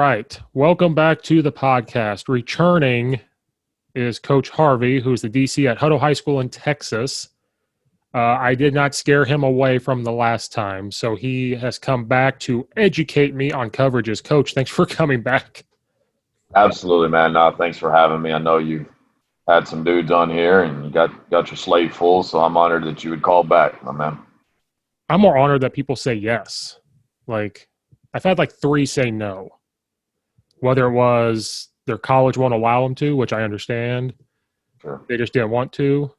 right. Welcome back to the podcast. Returning is Coach Harvey, who's the DC at Hutto High School in Texas. I did not scare him away from the last time, so he has come back to educate me on coverages. Coach, thanks for coming back. Absolutely, man. No, thanks for having me. I know you've had some dudes on here and you got your slate full, so I'm honored that you would call back, my man. I'm more honored that people say yes. Like, I've had like 3 say no. Whether it was their college won't allow them to, which I understand. Sure. They just didn't want to.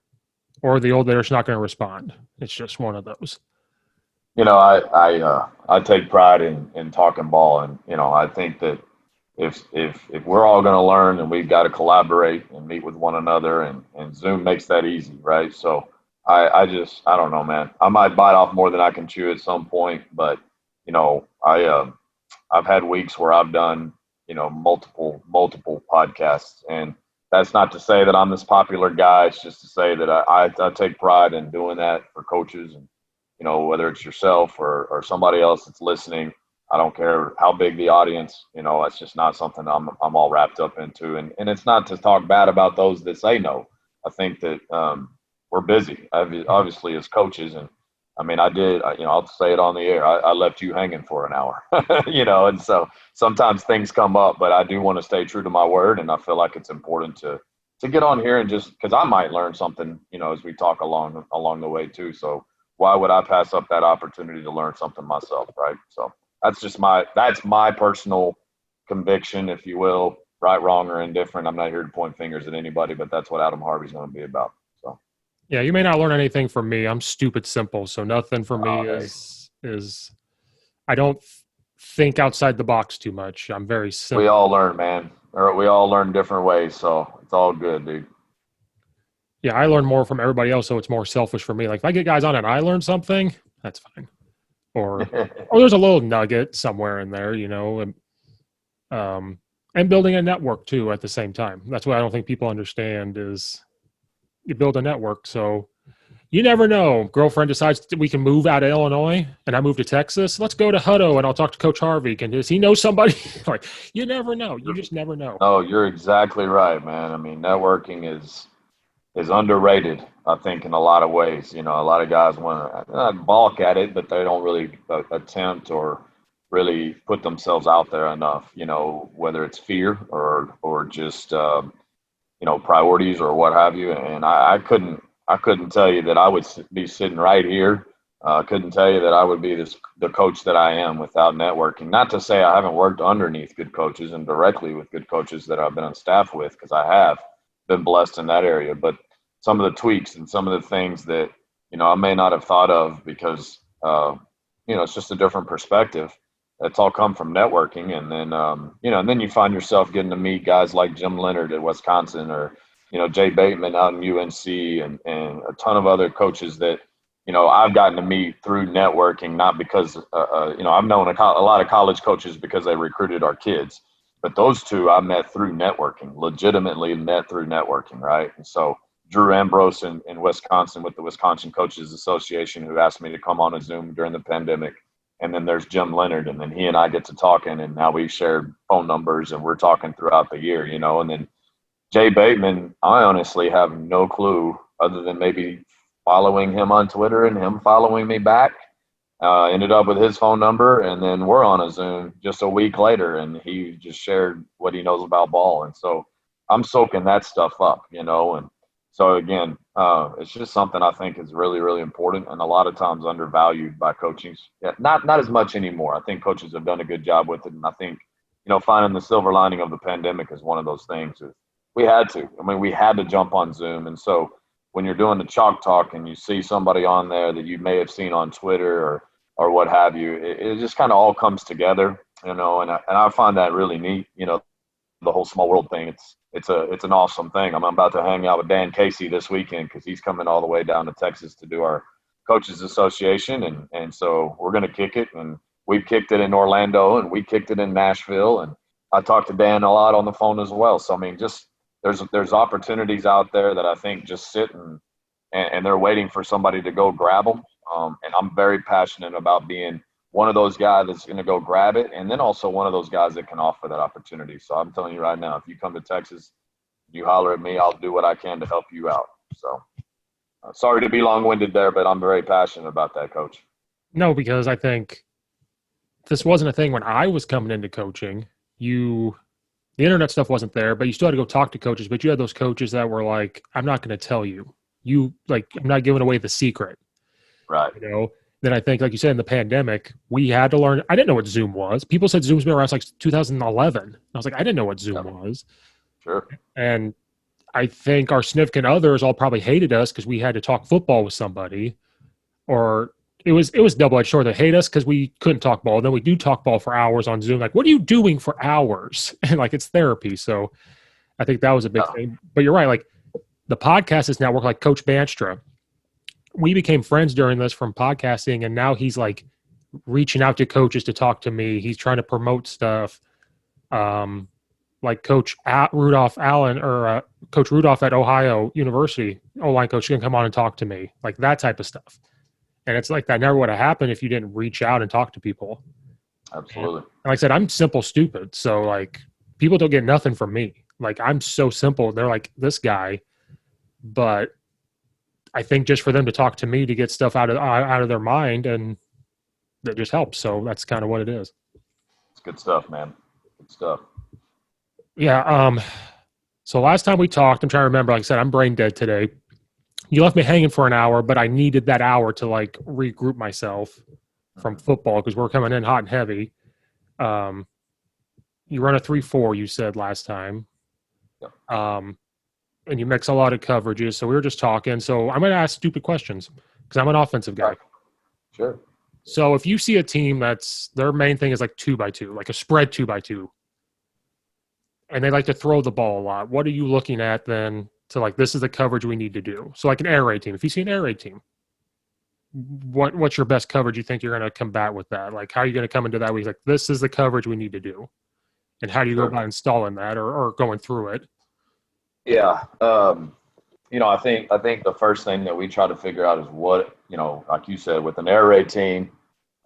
Or they're just not going to respond. It's just one of those. You know, I take pride in talking ball, and I think that if we're all going to learn, and we've got to collaborate and meet with one another, and Zoom makes that easy, right? So I don't know, man. I might bite off more than I can chew at some point, but I've had weeks where I've done multiple podcasts, and that's not to say that I'm this popular guy. It's just to say that I take pride in doing that for coaches, and whether it's yourself or somebody else that's listening. I don't care how big the audience, it's just not something I'm all wrapped up into. And it's not to talk bad about those that say no. I think that we're busy, obviously, as coaches. And I mean, I'll say it on the air. I left you hanging for an hour, and so sometimes things come up, but I do want to stay true to my word. And I feel like it's important to get on here and just because I might learn something, as we talk along the way too. So why would I pass up that opportunity to learn something myself, right? So that's my personal conviction, if you will, right, wrong, or indifferent. I'm not here to point fingers at anybody, but that's what Adam Harvey's going to be about. So yeah, you may not learn anything from me. I'm stupid simple, so nothing for me is I don't think outside the box too much. I'm very simple. We all learn, man. Or we all learn different ways, so it's all good, dude. Yeah, I learn more from everybody else, so it's more selfish for me. Like if I get guys on and I learn something, that's fine. Or there's a little nugget somewhere in there, and building a network too at the same time. That's what I don't think people understand is you build a network. So you never know. Girlfriend decides we can move out of Illinois and I move to Texas. Let's go to Hutto and I'll talk to Coach Harvey. Does he know somebody? Like, you never know. You just never know. No, you're exactly right, man. I mean, networking is underrated, I think, in a lot of ways. A lot of guys want to not balk at it, but they don't really attempt or really put themselves out there enough, whether it's fear or just, priorities or what have you. And I couldn't tell you that I would be sitting right here. I couldn't tell you that I would be the coach that I am without networking. Not to say I haven't worked underneath good coaches and directly with good coaches that I've been on staff with, because I have been blessed in that area. But some of the tweaks and some of the things that, I may not have thought of because, it's just a different perspective. It's all come from networking. And then, and then you find yourself getting to meet guys like Jim Leonard at Wisconsin or, Jay Bateman out in UNC and a ton of other coaches that, I've gotten to meet through networking, not because, I've known a lot of college coaches because they recruited our kids. But those two I met through networking, legitimately met through networking, right? And so Drew Ambrose in Wisconsin with the Wisconsin Coaches Association, who asked me to come on a Zoom during the pandemic. And then there's Jim Leonard, and then he and I get to talking, and now we've shared phone numbers, and we're talking throughout the year, And then Jay Bateman, I honestly have no clue other than maybe following him on Twitter and him following me back. Ended up with his phone number, and then we're on a Zoom just a week later, and he just shared what he knows about ball. And so I'm soaking that stuff up, and so again, it's just something I think is really, really important and a lot of times undervalued by coaches. Yeah, not as much anymore. I think coaches have done a good job with it, and I think, finding the silver lining of the pandemic is one of those things. We had to. I mean, we had to jump on Zoom, and so when you're doing the chalk talk and you see somebody on there that you may have seen on Twitter or what have you, it just kind of all comes together, and I find that really neat. The whole small world thing. It's an awesome thing. I'm about to hang out with Dan Casey this weekend because he's coming all the way down to Texas to do our Coaches Association, and so we're going to kick it. And we've kicked it in Orlando, and we kicked it in Nashville, and I talked to Dan a lot on the phone as well. So I mean, just there's opportunities out there that I think just sit and they're waiting for somebody to go grab them. And I'm very passionate about being one of those guys that's going to go grab it, and then also one of those guys that can offer that opportunity. So I'm telling you right now, if you come to Texas, you holler at me, I'll do what I can to help you out. So sorry to be long-winded there, but I'm very passionate about that, Coach. No, because I think this wasn't a thing when I was coming into coaching. The internet stuff wasn't there, but you still had to go talk to coaches. But you had those coaches that were like, I'm not going to tell you. I'm not giving away the secret. Right. You know, then I think, like you said, in the pandemic, we had to learn. I didn't know what Zoom was. People said Zoom's been around since like 2011. I was like, I didn't know what Zoom was. Sure. And I think our significant others all probably hated us because we had to talk football with somebody, or it was double-edged sword. They hate us because we couldn't talk ball. Then we do talk ball for hours on Zoom. Like, what are you doing for hours? And like, it's therapy. So I think that was a big thing. But you're right. Like the podcast is now work like Coach Banstra. We became friends during this from podcasting, and now he's like reaching out to coaches to talk to me. He's trying to promote stuff. Like Coach Rudolph Allen or Coach Rudolph at Ohio University, O-line coach, can come on and talk to me, like that type of stuff. And it's like that never would have happened if you didn't reach out and talk to people. Absolutely. And like I said, I'm simple, stupid. So like people don't get nothing from me. Like I'm so simple. They're like this guy, but I think just for them to talk to me to get stuff out of their mind, and that just helps. So that's kind of what it is. It's good stuff, man. Good stuff. Yeah. So last time we talked, I'm trying to remember, like I said, I'm brain dead today. You left me hanging for an hour, but I needed that hour to like regroup myself from football because we're coming in hot and heavy. You run a 3-4, you said last time. Yep. And you mix a lot of coverages. So we were just talking. So I'm going to ask stupid questions because I'm an offensive guy. Right. Sure. So if you see a team that's their main thing is like 2x2, like a spread 2x2, and they like to throw the ball a lot, what are you looking at then to like, this is the coverage we need to do? So like an air raid team, if you see an air raid team, what's your best coverage you think you're going to combat with that? Like, how are you going to come into that week? Like, this is the coverage we need to do. And how do you go about installing that or going through it? Yeah. I think the first thing that we try to figure out is what, like you said, with an air raid team,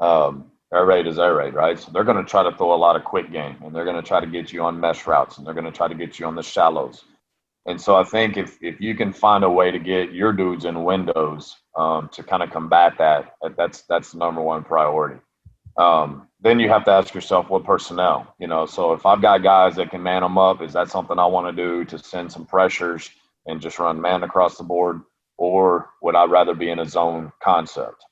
air raid is air raid, right? So they're going to try to throw a lot of quick game, and they're going to try to get you on mesh routes, and they're going to try to get you on the shallows. And so I think if you can find a way to get your dudes in windows to kind of combat that, that's the number one priority. Then you have to ask yourself what personnel, so if I've got guys that can man them up, is that something I want to do to send some pressures and just run man across the board, or would I rather be in a zone concept?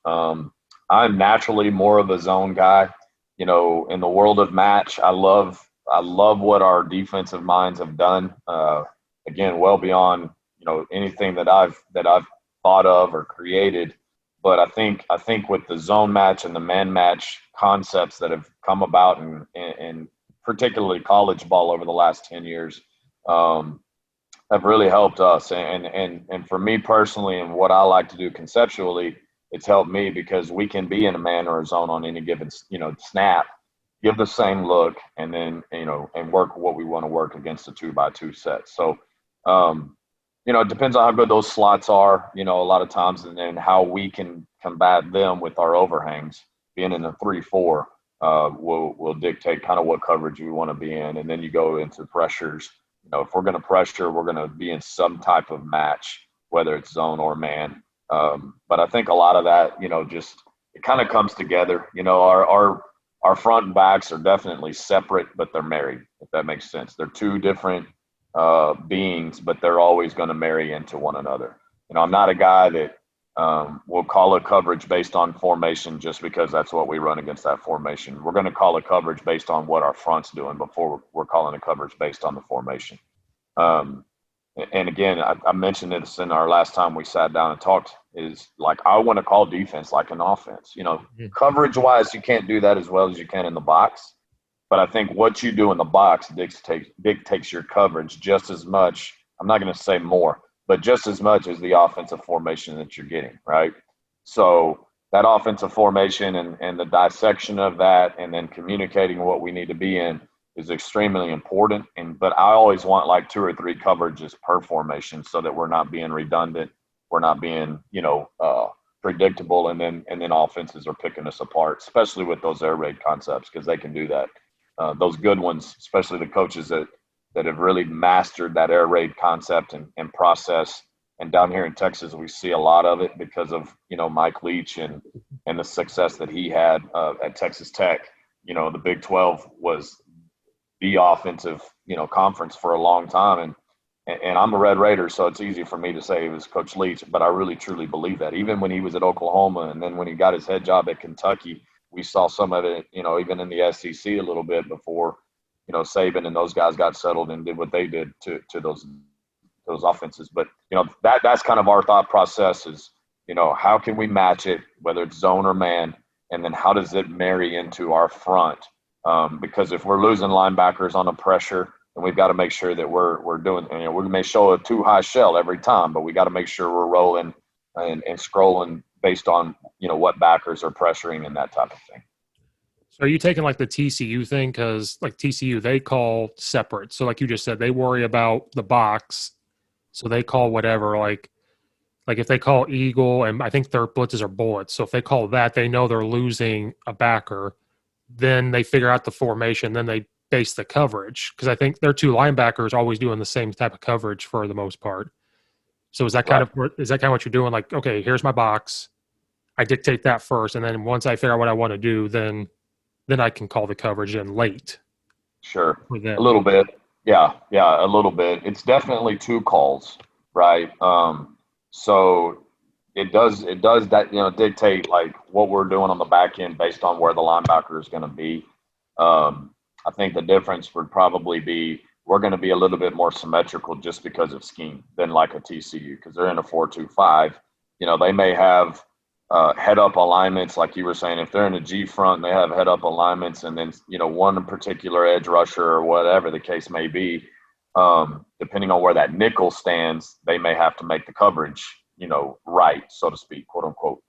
I'm naturally more of a zone guy. In the world of match, I love what our defensive minds have done. Again, well beyond anything that I've thought of or created. But I think with the zone match and the man match concepts that have come about in particularly college ball over the last 10 years have really helped us. And for me personally, and what I like to do conceptually, it's helped me because we can be in a man or a zone on any given snap, give the same look, and then and work what we want to work against the 2x2 set. So it depends on how good those slots are, a lot of times, and then how we can combat them with our overhangs. Being in a 3-4 will dictate kind of what coverage we want to be in. And then you go into pressures. If we're going to pressure, we're going to be in some type of match, whether it's zone or man. But I think a lot of that, just it kind of comes together. Our front and backs are definitely separate, but they're married, if that makes sense. They're two different beings, but they're always going to marry into one another. I'm not a guy that will call a coverage based on formation just because that's what we run against that formation. We're going to call a coverage based on what our front's doing before we're calling a coverage based on the formation. And again, I mentioned this in our last time we sat down and talked, is like I want to call defense like an offense. Coverage-wise, you can't do that as well as you can in the box. But I think what you do in the box dictates your coverage just as much. I'm not going to say more, but just as much as the offensive formation that you're getting, right? So that offensive formation and the dissection of that and then communicating what we need to be in is extremely important. But I always want like 2 or 3 coverages per formation so that we're not being redundant. We're not being, predictable, and then offenses are picking us apart, especially with those air raid concepts, because they can do that. Those good ones, especially the coaches that have really mastered that air raid concept and process. And down here in Texas, we see a lot of it because of, Mike Leach and the success that he had at Texas Tech. The Big 12 was the offensive, conference for a long time. And I'm a Red Raider, so it's easy for me to say it was Coach Leach, but I really, truly believe that. Even when he was at Oklahoma and then when he got his head job at Kentucky, we saw some of it, even in the SEC a little bit before, Saban and those guys got settled and did what they did to those offenses. But, that's kind of our thought process is, how can we match it, whether it's zone or man, and then how does it marry into our front? Because if we're losing linebackers on a pressure, then we've got to make sure that we're doing, we may show a too high shell every time, but we got to make sure we're rolling and scrolling based on, what backers are pressuring and that type of thing. So are you taking like the TCU thing? Because like TCU, they call separate. So like you just said, they worry about the box. So they call whatever, like if they call eagle, and I think their blitzes are bullets. So if they call that, they know they're losing a backer. Then they figure out the formation. Then they base the coverage, because I think their two linebackers are always doing the same type of coverage for the most part. So is that kind of what you're doing? Like, okay, here's my box. I dictate that first, and then once I figure out what I want to do, then I can call the coverage in late. Sure, a little bit. Yeah, a little bit. It's definitely two calls, right? So it does that, dictate like what we're doing on the back end based on where the linebacker is going to be. I think the difference would probably be we're going to be a little bit more symmetrical just because of scheme than like a TCU, because they're in a 4-2-5. They may have head-up alignments, like you were saying. If they're in a G front, they have head-up alignments, and then, one particular edge rusher or whatever the case may be, depending on where that nickel stands, they may have to make the coverage, right, so to speak, quote unquote,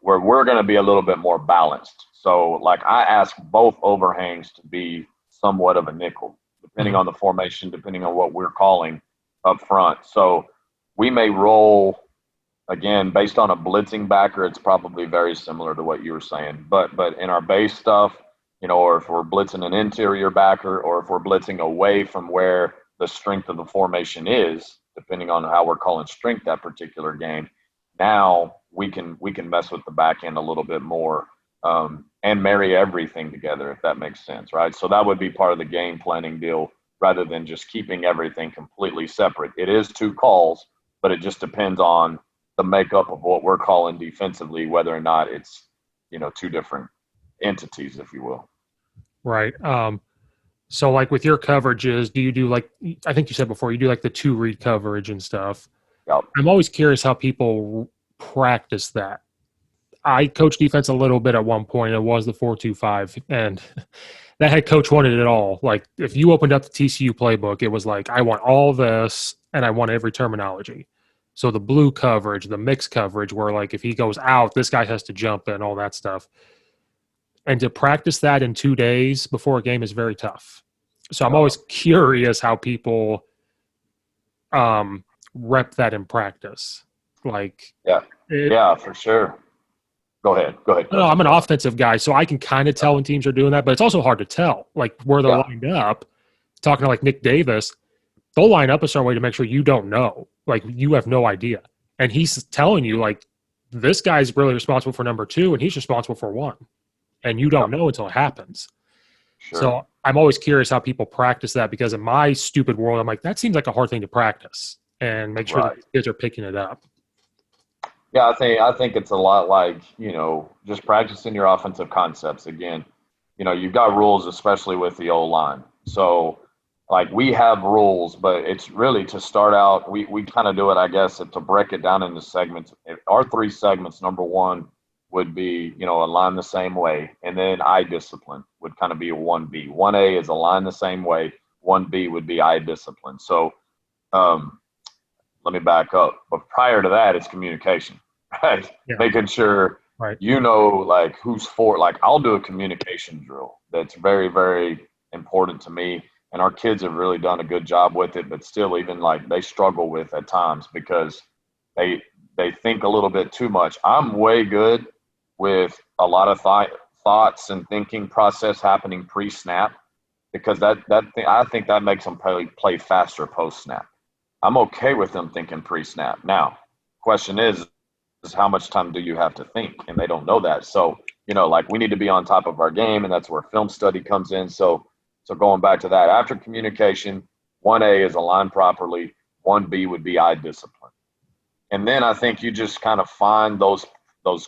where we're going to be a little bit more balanced. So, like, I ask both overhangs to be somewhat of a nickel, depending on the formation, depending on what we're calling up front. So we may roll, again, based on a blitzing backer, it's probably very similar to what you were saying. But in our base stuff, or if we're blitzing an interior backer, or if we're blitzing away from where the strength of the formation is, depending on how we're calling strength that particular game, now we can mess with the back end a little bit more. And marry everything together, if that makes sense, right? So that would be part of the game planning deal rather than just keeping everything completely separate. It is two calls, but it just depends on the makeup of what we're calling defensively, whether or not it's, two different entities, if you will. Right. So like with your coverages, do you do like, I think you said before, you do like the 2-read coverage and stuff. Yep. I'm always curious how people practice that. I coached defense a little bit at one point. It was the 4-2-5, and that head coach wanted it all. Like, if you opened up the TCU playbook, it was like, I want all this, and I want every terminology. So the blue coverage, the mixed coverage, where like if he goes out, this guy has to jump in, all that stuff. And to practice that in 2 days before a game is very tough. So I'm always curious how people rep that in practice. Like, yeah, for sure. Go ahead. No, I'm an offensive guy, so I can kind of tell when teams are doing that, but it's also hard to tell, like, where they're lined up. Talking to, like, Nick Davis, they'll line up a certain way to make sure you don't know. Like, you have no idea. And he's telling you, like, this guy's really responsible for number 2, and he's responsible for 1. And you don't know until it happens. Sure. So I'm always curious how people practice that, because in my stupid world, I'm like, that seems like a hard thing to practice and make sure that kids are picking it up. Yeah, I think it's a lot like, just practicing your offensive concepts. Again, you've got rules, especially with the O-line. So, like, we have rules, but it's really to start out, we kind of do it, I guess, to break it down into segments. Our 3 segments, number 1 would be, align the same way. And then eye discipline would kind of be a 1B. 1A is align the same way. 1B would be eye discipline. So, let me back up. But prior to that, it's communication, right? Yeah. Making sure, like, who's for. Like, I'll do a communication drill that's very, very important to me. And our kids have really done a good job with it, but still, even like, they struggle with at times because they they think a little bit too much. I'm way good with a lot of thoughts and thinking process happening pre-snap, because I think that makes them play faster post-snap. I'm okay with them thinking pre-snap. Now, question is how much time do you have to think? And they don't know that. So, like, we need to be on top of our game, and that's where film study comes in. So going back to that, after communication, 1A is aligned properly, 1B would be eye discipline. And then I think you just kind of find those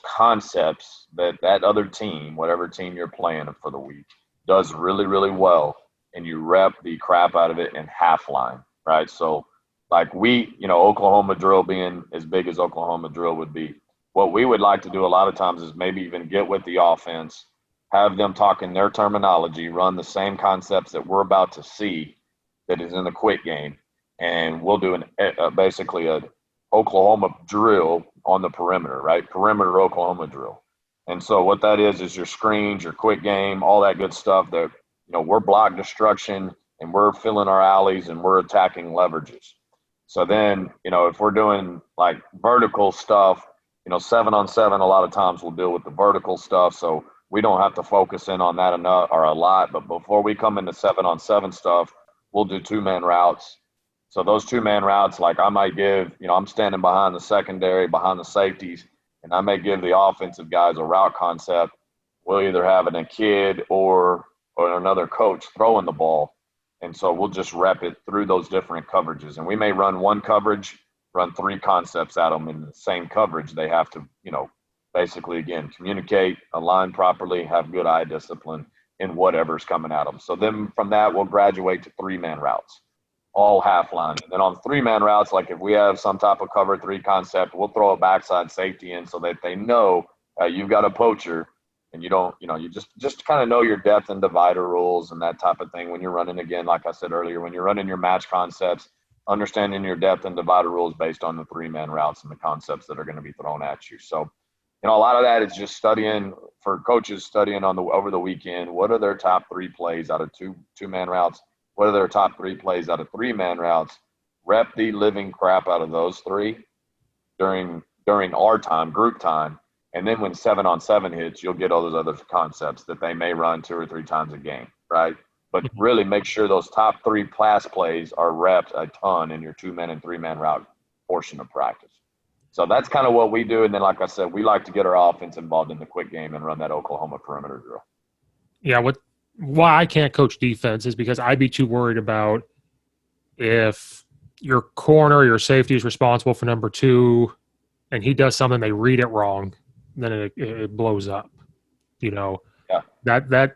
concepts that other team, whatever team you're playing for the week, does really, really well, and you rep the crap out of it in half line, right? So, like, Oklahoma drill being as big as Oklahoma drill would be, what we would like to do a lot of times is maybe even get with the offense, have them talk in their terminology, run the same concepts that we're about to see that is in the quick game, and we'll do basically a Oklahoma drill on the perimeter, right? Perimeter Oklahoma drill. And so what that is your screens, your quick game, all that good stuff that, we're block destruction and we're filling our alleys and we're attacking leverages. So then, if we're doing like vertical stuff, 7-on-7, a lot of times we'll deal with the vertical stuff. So we don't have to focus in on that enough or a lot. But before we come into 7-on-7 stuff, we'll do 2-man routes. So those 2-man routes, like, I might give, I'm standing behind the secondary, behind the safeties, and I may give the offensive guys a route concept. We'll either have a kid or another coach throwing the ball. And so we'll just rep it through those different coverages. And we may run one coverage, run 3 concepts at them in the same coverage. They have to, basically, again, communicate, align properly, have good eye discipline in whatever's coming at them. So then from that, we'll graduate to 3-man routes, all half line. And then on 3-man routes, like if we have some type of cover 3 concept, we'll throw a backside safety in so that they know you've got a poacher. And you don't, you just kind of know your depth and divider rules and that type of thing when you're running, again, like I said earlier, when you're running your match concepts, understanding your depth and divider rules based on the 3-man routes and the concepts that are going to be thrown at you. So, a lot of that is just studying for coaches, studying over the weekend. What are their top 3 plays out of 2-man routes? What are their top 3 plays out of 3-man routes? Rep the living crap out of those 3 during our time, group time. And then when 7-on-7 hits, you'll get all those other concepts that they may run 2 or 3 times a game, right? But really make sure those top 3 pass plays are repped a ton in your 2-man and 3-man route portion of practice. So that's kind of what we do. And then, like I said, we like to get our offense involved in the quick game and run that Oklahoma perimeter drill. Yeah, why I can't coach defense is because I'd be too worried about if your corner, your safety is responsible for number 2, and he does something, they read it wrong, then it blows up, Yeah. That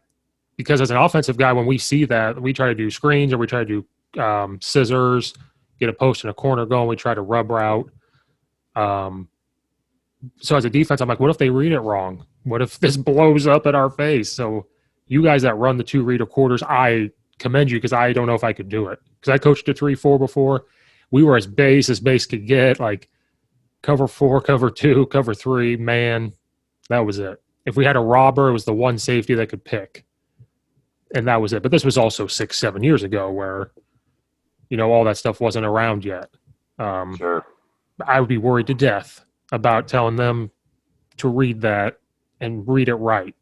because as an offensive guy, when we see that, we try to do screens or we try to do scissors, get a post and a corner going. We try to rub route. So as a defense, I'm like, what if they read it wrong? What if this blows up at our face? So you guys that run the 2 reader quarters, I commend you because I don't know if I could do it. Because I coached a 3-4 before. We were as base could get, like cover 4, cover 2, cover 3, man, that was it. If we had a robber, it was the one safety that could pick. And that was it. But this was also 6-7 years ago where, all that stuff wasn't around yet. Sure. I would be worried to death about telling them to read that and read it right.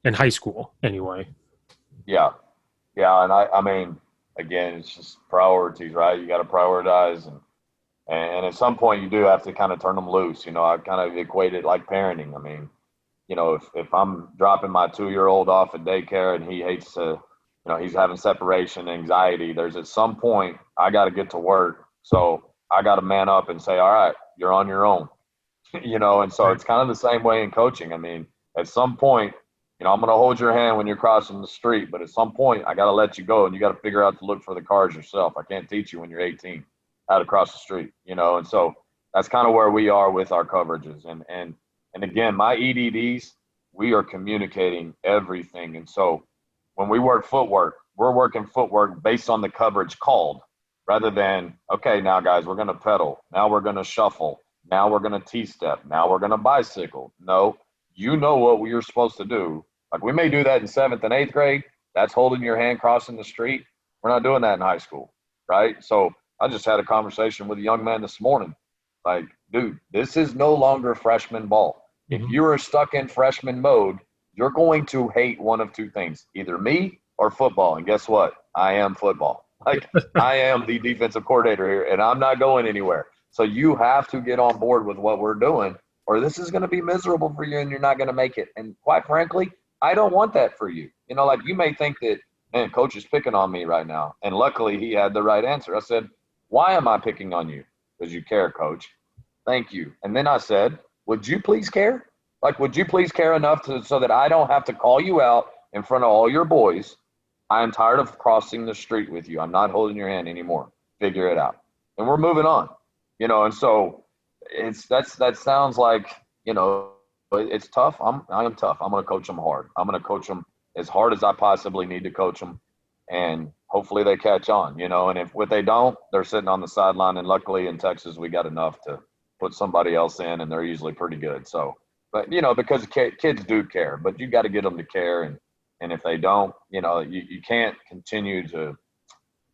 In high school, anyway. Yeah. Yeah. And I mean, again, it's just priorities, right? You got to prioritize. And at some point you do have to kind of turn them loose. I kind of equate it like parenting. I mean, if I'm dropping my 2-year-old off at daycare and he hates to, he's having separation anxiety, there's at some point I got to get to work. So I got to man up and say, all right, you're on your own, and so it's kind of the same way in coaching. I mean, at some point, I'm going to hold your hand when you're crossing the street, but at some point I got to let you go and you got to figure out to look for the cars yourself. I can't teach you when you're 18 how to cross the street, and so that's kind of where we are with our coverages. And again, my EDDs, we are communicating everything. And so when we work footwork, we're working footwork based on the coverage called rather than, okay, now guys, we're going to pedal. Now we're going to shuffle. Now we're going to T-step. Now we're going to bicycle. No, what you're supposed to do. Like, we may do that in 7th and 8th grade. That's holding your hand crossing the street. We're not doing that in high school, right? So I just had a conversation with a young man this morning. Like, dude, this is no longer freshman ball. If Mhm. you are stuck in freshman mode, you're going to hate one of two things, either me or football. And guess what? I am football. Like, I am the defensive coordinator here, and I'm not going anywhere. So you have to get on board with what we're doing, or this is going to be miserable for you and you're not going to make it. And quite frankly, I don't want that for you. You know, like, you may think that, man, coach is picking on me right now. And luckily he had the right answer. I said, why am I picking on you? Because you care, coach. Thank you. And then I said, would you please care? Like, would you please care enough so that I don't have to call you out in front of all your boys? I am tired of crossing the street with you. I'm not holding your hand anymore. Figure it out. And we're moving on. You know, and so that sounds like, you know, it's tough. I am tough. I'm going to coach them hard. I'm going to coach them as hard as I possibly need to coach them. And hopefully they catch on, you know, and if they don't, they're sitting on the sideline. And luckily in Texas, we got enough to put somebody else in, and they're usually pretty good. So, but, you know, because kids do care, but you got to get them to care. And if they don't, you know, you can't continue to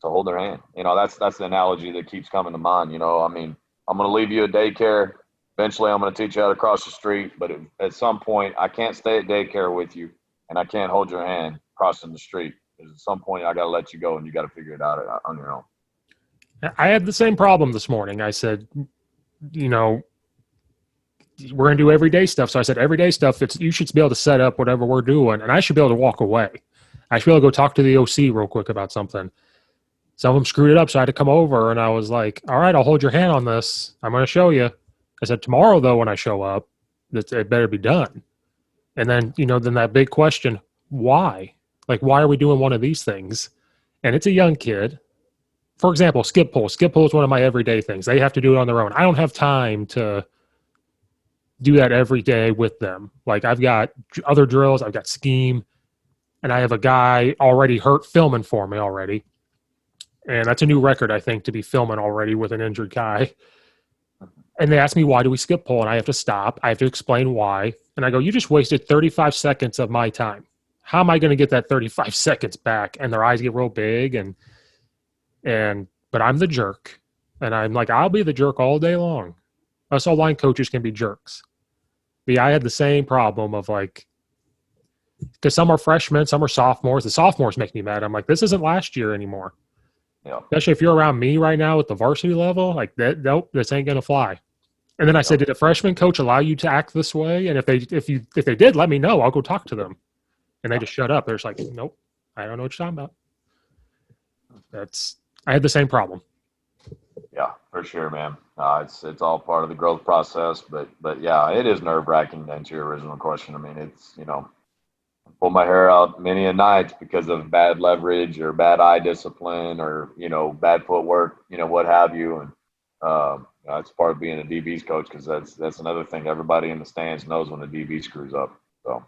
hold their hand. You know, that's the analogy that keeps coming to mind. You know, I mean, I'm going to leave you at daycare. Eventually I'm going to teach you how to cross the street, but at some point I can't stay at daycare with you, and I can't hold your hand crossing the street. Because at some point I got to let you go, and you got to figure it out on your own. I had the same problem this morning. I said, you know, we're going to do everyday stuff. So I said, everyday stuff, you should be able to set up whatever we're doing, and I should be able to walk away. I should be able to go talk to the OC real quick about something. Some of them screwed it up, so I had to come over, and I was like, all right, I'll hold your hand on this. I'm going to show you. I said, tomorrow, though, when I show up, it better be done. And then, you know, then that big question, why? Like, why are we doing one of these things? And it's a young kid. For example, skip pull. Skip pull is one of my everyday things. They have to do it on their own. I don't have time to do that every day with them. Like, I've got other drills, I've got scheme, and I have a guy already hurt filming for me already. And that's a new record, I think, to be filming already with an injured guy. And they ask me, why do we skip pull? And I have to stop. I have to explain why. And I go, you just wasted 35 seconds of my time. How am I going to get that 35 seconds back? And their eyes get real big. But I'm the jerk. And I'm like, I'll be the jerk all day long. Us all line coaches can be jerks. But yeah, I had the same problem of like, because some are freshmen, some are sophomores. The sophomores make me mad. I'm like, this isn't last year anymore. Yeah. Especially if you're around me right now at the varsity level, like that, nope, this ain't going to fly. And then I said, did a freshman coach allow you to act this way? And if they did, let me know. I'll go talk to them. And they just shut up. They're just like, nope, I don't know what you're talking about. I had the same problem. Yeah, for sure, man. It's all part of the growth process, but yeah, it is nerve wracking to answer your original question. I mean, it's, you know, I pull my hair out many a night because of bad leverage or bad eye discipline or, you know, bad footwork, you know, what have you. And that's part of being a DB's coach, because that's another thing. Everybody in the stands knows when the DB screws up. So,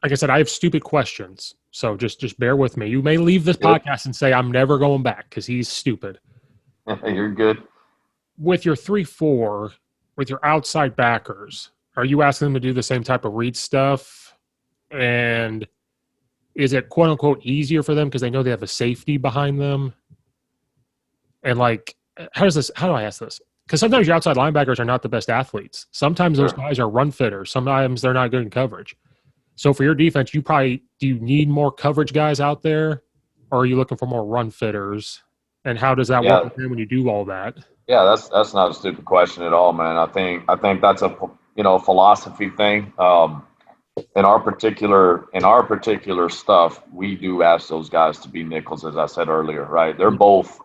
like I said, I have stupid questions. So just bear with me. You may leave this podcast and say, I'm never going back because he's stupid. You're good. With your 3-4, with your outside backers, are you asking them to do the same type of read stuff? And is it quote unquote easier for them because they know they have a safety behind them? And like, how do I ask this? Because sometimes your outside linebackers are not the best athletes. Sometimes those guys are run fitters. Sometimes they're not good in coverage. So for your defense, do you need more coverage guys out there, or are you looking for more run fitters? And how does that work with them when you do all that? Yeah, that's not a stupid question at all, man. I think that's a, you know, philosophy thing. In our particular stuff, we do ask those guys to be nickels, as I said earlier, right? They're both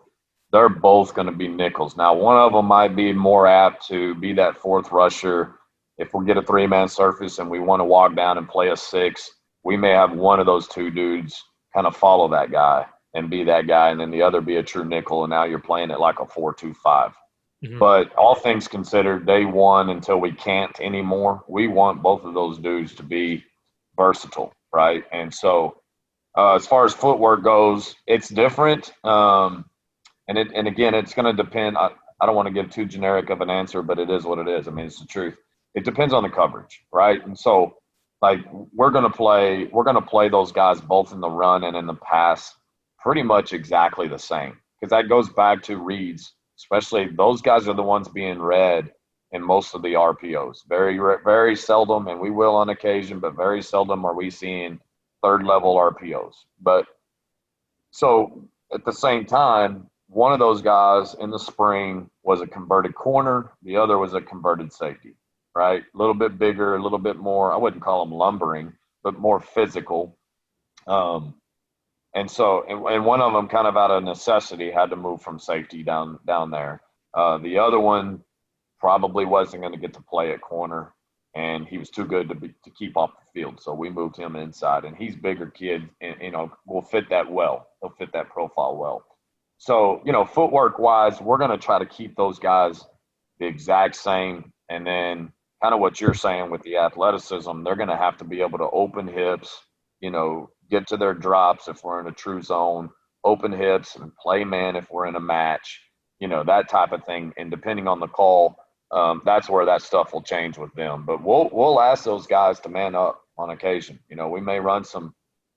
going to be nickels. Now, one of them might be more apt to be that fourth rusher. If we get a 3-man surface and we want to walk down and play a 6, we may have one of those two dudes kind of follow that guy and be that guy, and then the other be a true nickel, and now you're playing it like a 4-2-5. Mm-hmm. But all things considered, day one, until we can't anymore, we want both of those dudes to be versatile, right? And so as far as footwork goes, it's different. And again, it's going to depend. I don't want to give too generic of an answer, but it is what it is. I mean, it's the truth. It depends on the coverage, right? And so, like, we're going to play those guys both in the run and in the pass pretty much exactly the same. because that goes back to reads, especially those guys are the ones being read in most of the RPOs. Very seldom, and we will on occasion, but very seldom are we seeing third level RPOs. But so at the same time, one of those guys in the spring was a converted corner. The other was a converted safety, right? A little bit bigger, a little bit more, I wouldn't call them lumbering, but more physical. And so, and one of them kind of out of necessity had to move from safety down there. The other one probably wasn't going to get to play at corner, and he was too good to keep off the field. So we moved him inside, and he's a bigger kid, and will fit that well. He'll fit that profile well. So footwork wise, we're going to try to keep those guys the exact same, and then kind of what you're saying with the athleticism, they're going to have to be able to open hips, get to their drops if we're in a true zone, open hips and play man if we're in a match, that type of thing. And depending on the call, that's where that stuff will change with them. But we'll ask those guys to man up on occasion. We may run some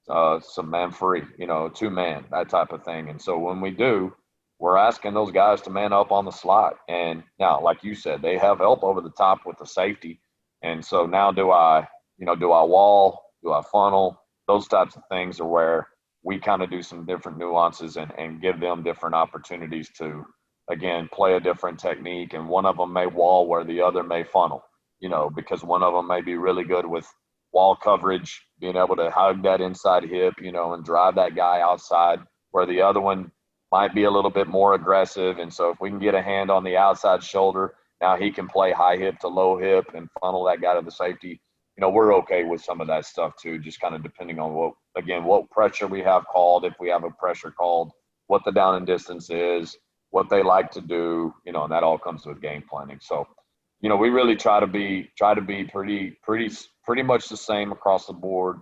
man free, 2-man, that type of thing. And so when we do, we're asking those guys to man up on the slot. And now, like you said, they have help over the top with the safety. And so now do I wall? Do I funnel? Those types of things are where we kind of do some different nuances and give them different opportunities to, again, play a different technique. And one of them may wall where the other may funnel, because one of them may be really good with wall coverage, being able to hug that inside hip, and drive that guy outside, where the other one might be a little bit more aggressive. And so if we can get a hand on the outside shoulder, now he can play high hip to low hip and funnel that guy to the safety. We're okay with some of that stuff too, just kind of depending on what pressure we have called, if we have a pressure called, what the down and distance is, what they like to do, and that all comes with game planning. So, we really try to be pretty much the same across the board,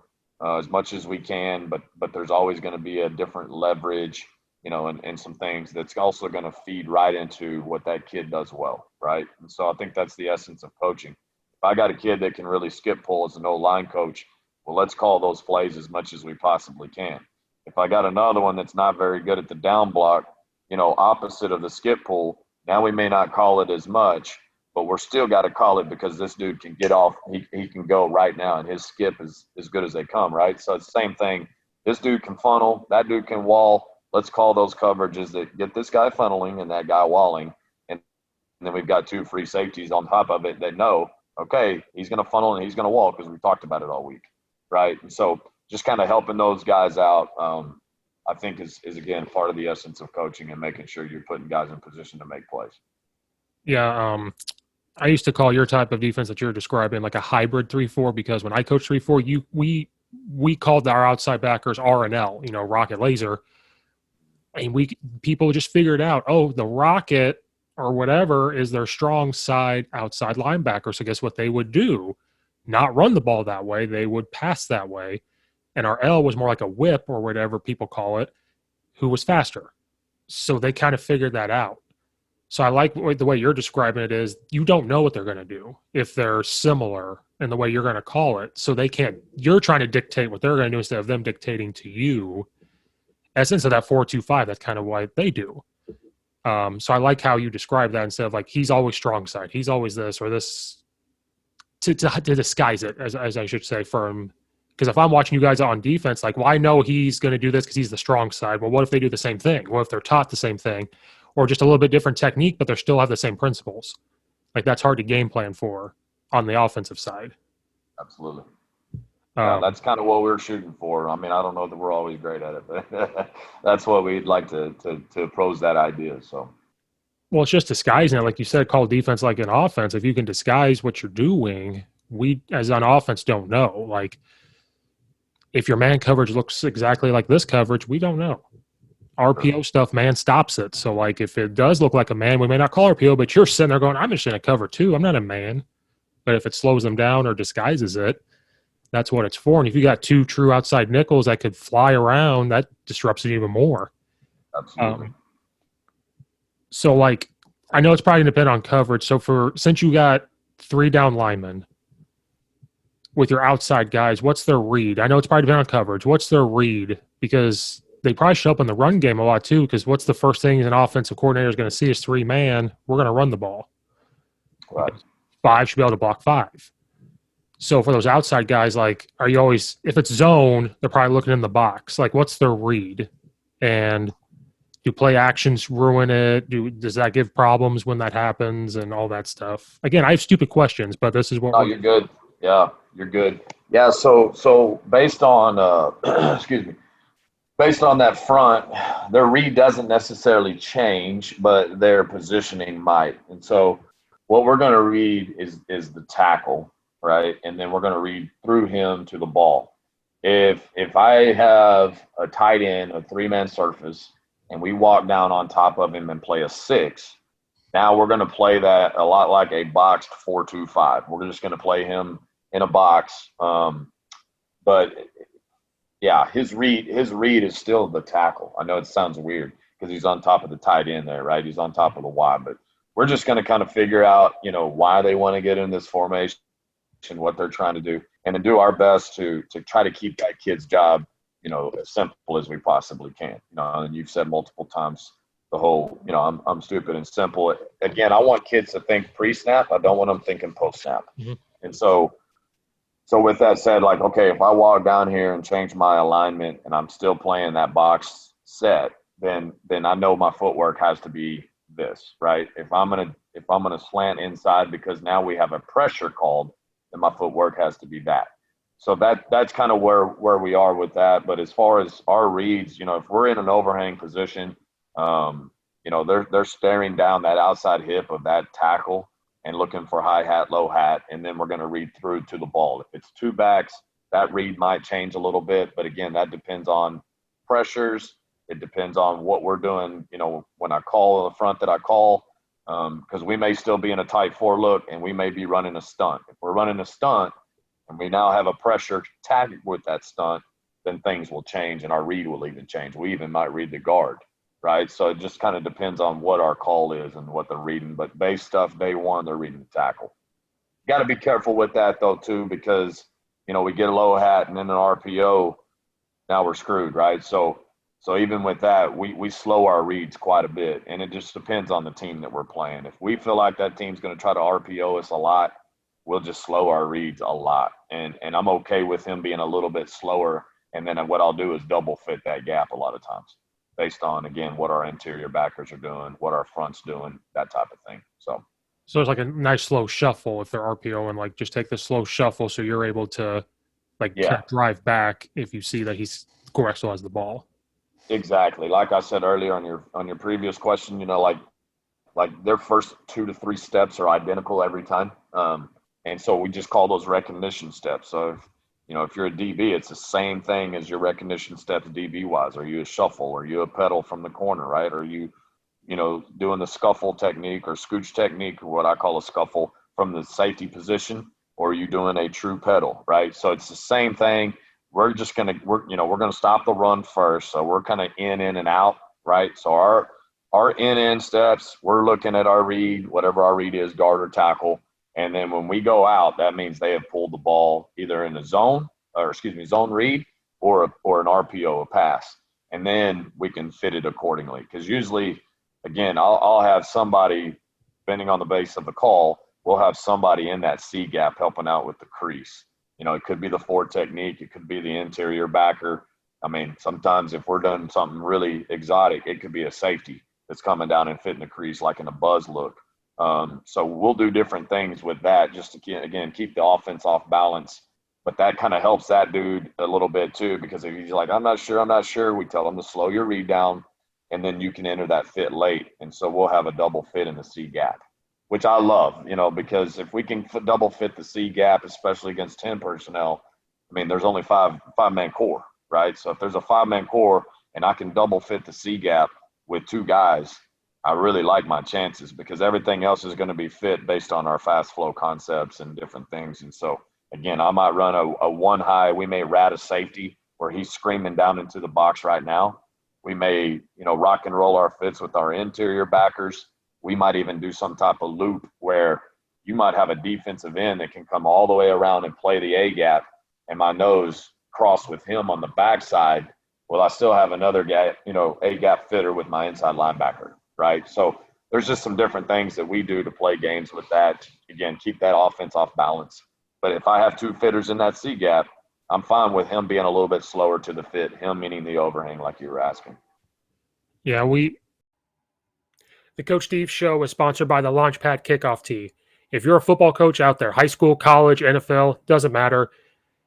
as much as we can, but there's always going to be a different leverage, and some things that's also going to feed right into what that kid does well, right? And so I think that's the essence of coaching. If I got a kid that can really skip pull as an O-line coach, well, let's call those plays as much as we possibly can. If I got another one that's not very good at the down block, opposite of the skip pull, now we may not call it as much, but we're still got to call it because this dude can get off. He can go right now, and his skip is as good as they come, right? So it's the same thing. This dude can funnel. That dude can wall. Let's call those coverages that get this guy funneling and that guy walling. And then we've got 2 free safeties on top of it that know, okay, he's going to funnel and he's going to wall because we talked about it all week, right? And so just kind of helping those guys out, I think is again, part of the essence of coaching and making sure you're putting guys in position to make plays. Yeah, I used to call your type of defense that you're describing like a hybrid 3-4 because when I coached 3-4, we called our outside backers R and L, rocket laser. And people just figured out, the rocket or whatever is their strong side outside linebacker. So guess what they would do? Not run the ball that way. They would pass that way. And our L was more like a whip or whatever people call it, who was faster. So they kind of figured that out. So I like the way you're describing it is you don't know what they're going to do if they're similar in the way you're going to call it. So you're trying to dictate what they're going to do instead of them dictating to you. Essence of that 4-2-5, that's kind of what they do. So I like how you describe that instead of like he's always strong side, he's always this or this to disguise it, as I should say, from because if I'm watching you guys on defense, like, well, I know he's going to do this because he's the strong side. Well, what if they do the same thing? What if they're taught the same thing, or just a little bit different technique, but they still have the same principles? Like that's hard to game plan for on the offensive side. Absolutely. That's kind of what we're shooting for. I mean, I don't know that we're always great at it, but that's what we'd like to approach that idea. So, well, it's just disguising it, like you said. Call defense like an offense. If you can disguise what you're doing, we as an offense don't know. Like, if your man coverage looks exactly like this coverage, we don't know. RPO stuff, man stops it. So, like, if it does look like a man, we may not call RPO, but you're sitting there going, "I'm just in a cover too. I'm not a man." But if it slows them down or disguises it, that's what it's for. And if you got 2 true outside nickels that could fly around, that disrupts it even more. Absolutely. So, like, I know it's probably going to depend on coverage. So, since you got 3 down linemen with your outside guys, what's their read? I know it's probably depending on coverage. What's their read? Because they probably show up in the run game a lot too, because what's the first thing an offensive coordinator is going to see is 3-man. We're going to run the ball. Right. 5 should be able to block 5. So for those outside guys, like, are you always, if it's zone, they're probably looking in the box. Like, what's their read? And do play actions ruin it? Does that give problems when that happens and all that stuff? Again, I have stupid questions, but this is what No, you're good. Yeah, you're good. Yeah, so based on excuse me, based on that front, their read doesn't necessarily change, but their positioning might. And so what we're going to read is the tackle, right? And then we're going to read through him to the ball. If I have a tight end, a 3-man surface, and we walk down on top of him and play a 6, now we're going to play that a lot like a boxed 4-2-5. We're just going to play him in a box. But yeah, his read is still the tackle. I know it sounds weird because he's on top of the tight end there, right? He's on top of the Y, but we're just going to kind of figure out, why they want to get in this formation, what they're trying to do, and to do our best to try to keep that kid's job, as simple as we possibly can. And you've said multiple times the whole, I'm stupid and simple. Again, I want kids to think pre-snap. I don't want them thinking post-snap. Mm-hmm. And so with that said, like, okay, if I walk down here and change my alignment and I'm still playing that box set, then I know my footwork has to be this, right? If I'm gonna slant inside because now we have a pressure called, then my footwork has to be that. So that's kind of where we are with that. But as far as our reads, if we're in an overhang position, they're staring down that outside hip of that tackle and looking for high hat, low hat, and then we're going to read through to the ball. If it's 2 backs, that read might change a little bit, but again, that depends on pressures. It depends on what we're doing, when I call the front that I call, because we may still be in a tight 4 look and we may be running a stunt. If we're running a stunt and we now have a pressure tag with that stunt, then things will change and our read will even change. We even might read the guard. Right, so it just kind of depends on what our call is and what they're reading. But base stuff, day one, they're reading the tackle. Got to be careful with that though too, because we get a low hat and then an RPO, now we're screwed, right? So even with that, we slow our reads quite a bit, and it just depends on the team that we're playing. If we feel like that team's going to try to RPO us a lot, we'll just slow our reads a lot, and I'm okay with him being a little bit slower. And then what I'll do is double fit that gap a lot of times, based on, again, what our interior backers are doing, what our front's doing, that type of thing. So it's like a nice slow shuffle if they're RPO, and like just take the slow shuffle so you're able to drive back if you see that he's correct still has the ball. Exactly. Like I said earlier on your previous question, like their first 2 to 3 steps are identical every time. And so we just call those recognition steps. So if you're a DB, it's the same thing as your recognition steps DB-wise. Are you a shuffle? Are you a pedal from the corner, right? Are you, doing the scuffle technique or scooch technique, or what I call a scuffle from the safety position? Or are you doing a true pedal, right? So it's the same thing. We're going to stop the run first. So we're kind of in and out, right? So our in steps, we're looking at our read, whatever our read is, guard or tackle. And then when we go out, that means they have pulled the ball either in the zone read or an RPO, a pass. And then we can fit it accordingly. Because usually, again, I'll have somebody, depending on the base of the call, we'll have somebody in that C gap helping out with the crease. It could be the 4 technique. It could be the interior backer. I mean, sometimes if we're doing something really exotic, it could be a safety that's coming down and fitting the crease like in a buzz look. So we'll do different things with that just to, keep the offense off balance. But that kind of helps that dude a little bit too, because if he's like, I'm not sure, we tell him to slow your read down, and then you can enter that fit late. And so we'll have a double fit in the C gap, which I love, because if we can double fit the C gap, especially against 10 personnel, I mean, there's only five-man core, right? So if there's a 5-man core and I can double fit the C gap with 2 guys, I really like my chances, because everything else is going to be fit based on our fast flow concepts and different things. And so, again, I might run a 1 high. We may rat a safety where he's screaming down into the box right now. We may, rock and roll our fits with our interior backers. We might even do some type of loop where you might have a defensive end that can come all the way around and play the A gap, and my nose cross with him on the backside, Well, I still have another guy, a gap fitter with my inside linebacker, right? So there's just some different things that we do to play games with that. Again, keep that offense off balance. But if I have two fitters in that C gap, I'm fine with him being a little bit slower to the fit, him meaning the overhang like you were asking. Yeah, the Coach Steve Show is sponsored by the Launchpad Kickoff Tee. If you're a football coach out there, high school, college, NFL, doesn't matter,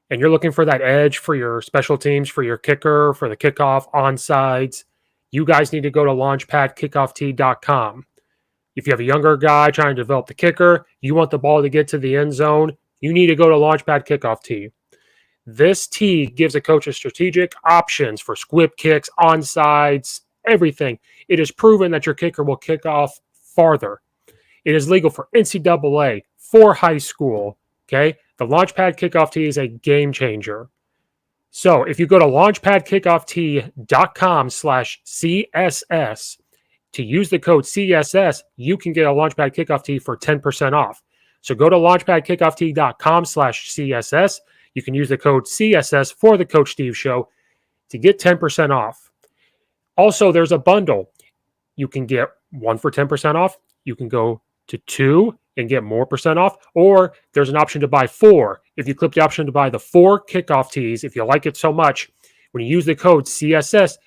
and you're looking for that edge for your special teams, for your kicker, for the kickoff, onsides, you guys need to go to launchpadkickoff.com. If you have a younger guy trying to develop the kicker, you want the ball to get to the end zone, you need to go to Launchpad Kickoff Tee. This tee gives a coach a strategic options for squib kicks, onsides, everything. It is proven that your kicker will kick off farther. It is legal for NCAA, for high school. Okay. The Launchpad Kickoff Tee is a game changer. So if you go to launchpadkickoff.com/CSS to use the code CSS, you can get a Launchpad Kickoff Tee for 10% off. So go to launchpadkickoff.com/CSS. You can use the code CSS for the Coach Steve Show to get 10% off. Also, there's a bundle. You can get one for 10% off. You can go to two and get more percent off, or there's an option to buy four. If you click the option to buy the 4 kickoff tees, if you like it so much, when you use the code CSS,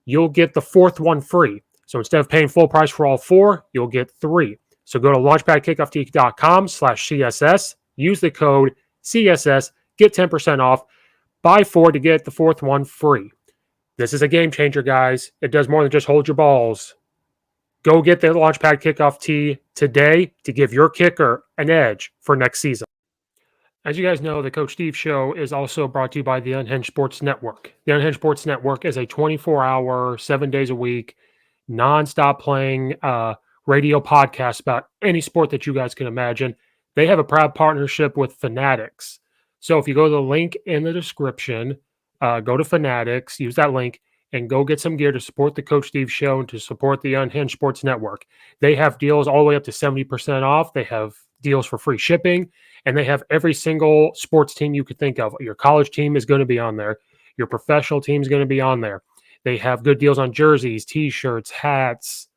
you'll get the 4th one free. So instead of paying full price for all 4, you'll get 3. So go to launchpadkickoff.com/CSS, use the code CSS, get 10% off, buy 4 to get the 4th one free. This is a game changer, guys. It does more than just hold your balls. Go get the Launchpad Kickoff Tee today to give your kicker an edge for next season. As you guys know, the Coach Steve Show is also brought to you by the Unhinged Sports Network. The Unhinged Sports Network is a 24-hour, 7 days a week, nonstop playing radio podcast about any sport that you guys can imagine. They have a proud partnership with Fanatics. So if you go to the link in the description, go to Fanatics, use that link, and go get some gear to support the Coach Steve Show and to support the Unhinged Sports Network. They have deals all the way up to 70% off. They have deals for free shipping, and they have every single sports team you could think of. Your college team is going to be on there. Your professional team is going to be on there. They have good deals on jerseys, T-shirts, hats,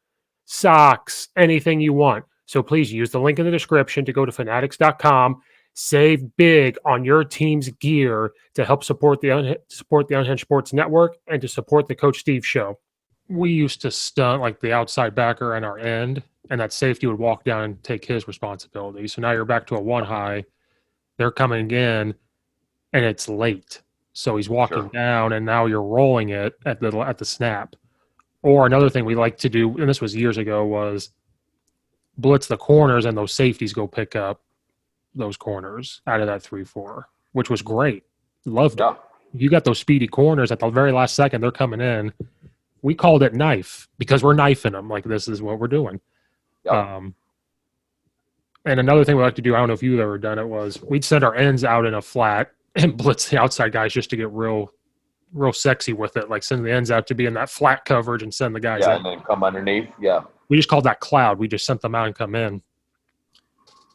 socks, anything you want. So please use the link in the description to go to fanatics.com. Save big on your team's gear to help support the Unhinged Sports Network and to support the Coach Steve Show. We used to stunt like the outside backer and our end, and that safety would walk down and take his responsibility. So now you're back to a 1 high. They're coming in, and it's late. So he's walking down, and now you're rolling it at the snap. Or another thing we like to do, and this was years ago, was blitz the corners, and those safeties go pick up those corners out of that 3-4, which was great. Loved it. You got those speedy corners at the very last second, they're coming in. We called it knife because we're knifing them. Like, this is what we're doing. And another thing we like to do, I don't know if you've ever done it, was we'd send our ends out in a flat and blitz the outside guys just to get real sexy with it. Like, send the ends out to be in that flat coverage and send the guys out. And then come underneath. We just called that cloud. We just sent them out and come in.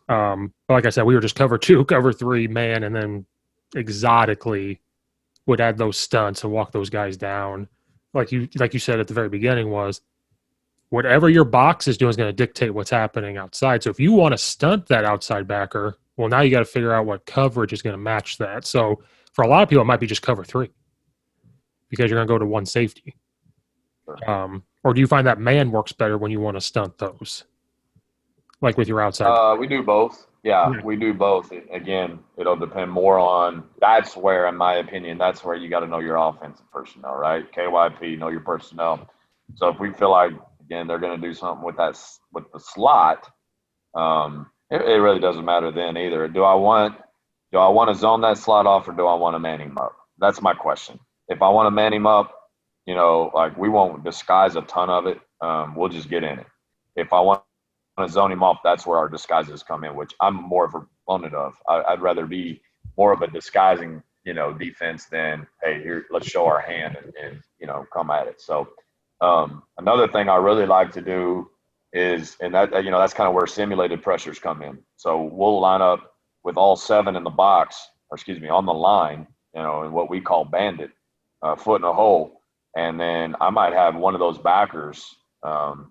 But like I said, we were just cover 2, cover 3 man, and then exotically would add those stunts and walk those guys down. Like you said at the very beginning, was whatever your box is doing is going to dictate what's happening outside. So if you want to stunt that outside backer, well, now you got to figure out what coverage is going to match that. So for a lot of people, it might be just cover 3 because you're going to go to 1 safety. Or do you find that man works better when you want to stunt those? Like with your outside? We do both. Yeah, we do both. Again, it'll depend more on – that's where, in my opinion, that's where you got to know your offensive personnel, right? KYP, know your personnel. So if we feel like, again, they're going to do something with the slot, it really doesn't matter then either. Do I want to zone that slot off, or do I want to man him up? That's my question. If I want to man him up, like, we won't disguise a ton of it. We'll just get in it. If I want to zone him off, that's where our disguises come in, which I'm more of a proponent of. I'd rather be more of a disguising, defense than, hey, here, let's show our hand and come at it. So another thing I really like to do is, and that, that's kind of where simulated pressures come in. So we'll line up with all 7 in the box, on the line, in what we call bandit, foot in a hole. And then I might have one of those backers.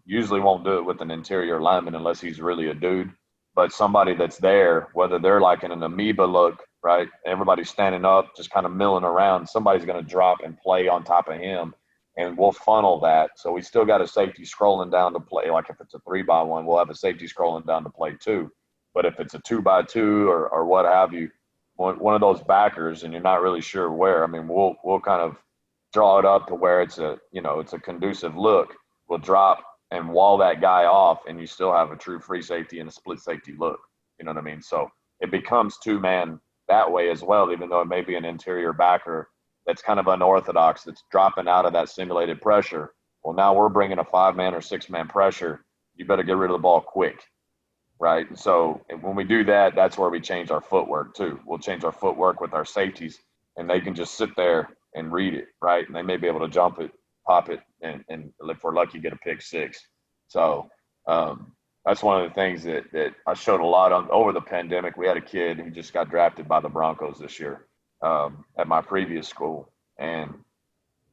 Usually won't do it with an interior lineman unless he's really a dude. But somebody that's there, whether they're like in an amoeba look, right? Everybody's standing up, just kind of milling around. Somebody's going to drop and play on top of him, and we'll funnel that. So we still got a safety scrolling down to play. Like if it's a 3-by-1, we'll have a safety scrolling down to play 2. But if it's a 2-by-2 or what have you, one of those backers, and you're not really sure where, I mean, we'll kind of draw it up to where it's a conducive look. We'll drop and wall that guy off, and you still have a true free safety and a split safety look. You know what I mean? So it becomes 2-man that way as well, even though it may be an interior backer that's kind of unorthodox, that's dropping out of that simulated pressure. Well, now we're bringing a 5-man or 6-man pressure. You better get rid of the ball quick, right? And so when we do that, that's where we change our footwork too. We'll change our footwork with our safeties, and they can just sit there and read it, right? And they may be able to jump it, pop it, and if we're lucky, get a pick 6. So that's one of the things that I showed a lot on over the pandemic. We had a kid who just got drafted by the Broncos this year at my previous school, and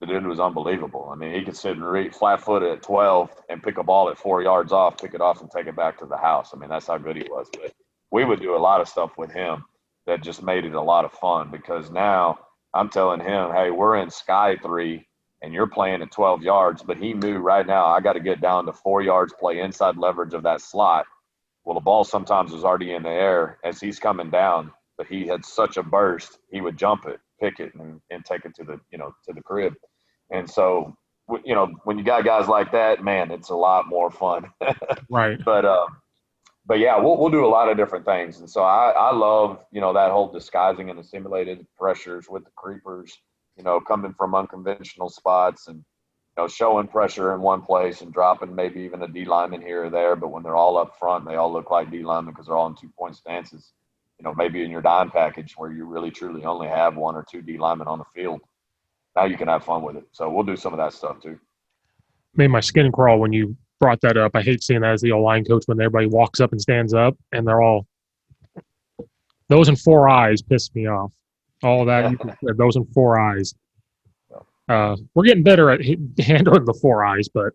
the dude was unbelievable. I mean, he could sit and read flat-footed at 12 and pick a ball at 4 yards off, pick it off, and take it back to the house. I mean, that's how good he was. But we would do a lot of stuff with him that just made it a lot of fun, because now I'm telling him, hey, we're in Sky 3, and you're playing at 12 yards, but he knew right now I got to get down to 4 yards, play inside leverage of that slot. Well, the ball sometimes was already in the air as he's coming down, but he had such a burst, he would jump it, pick it, and take it to the crib. And so, when you got guys like that, man, it's a lot more fun. Right. But yeah, we'll do a lot of different things. And so I love, that whole disguising and the simulated pressures with the creepers, coming from unconventional spots and, showing pressure in one place and dropping maybe even a D lineman here or there. But when they're all up front, they all look like D linemen because they're all in 2-point stances. Maybe in your dime package where you really truly only have 1 or 2 D linemen on the field. Now you can have fun with it. So we'll do some of that stuff too. Made my skin crawl when you brought that up. I hate seeing that as the O-line coach when everybody walks up and stands up and they're all those in 4 eyes piss me off. All that those in 4 eyes. We're getting better at handling the 4 eyes, but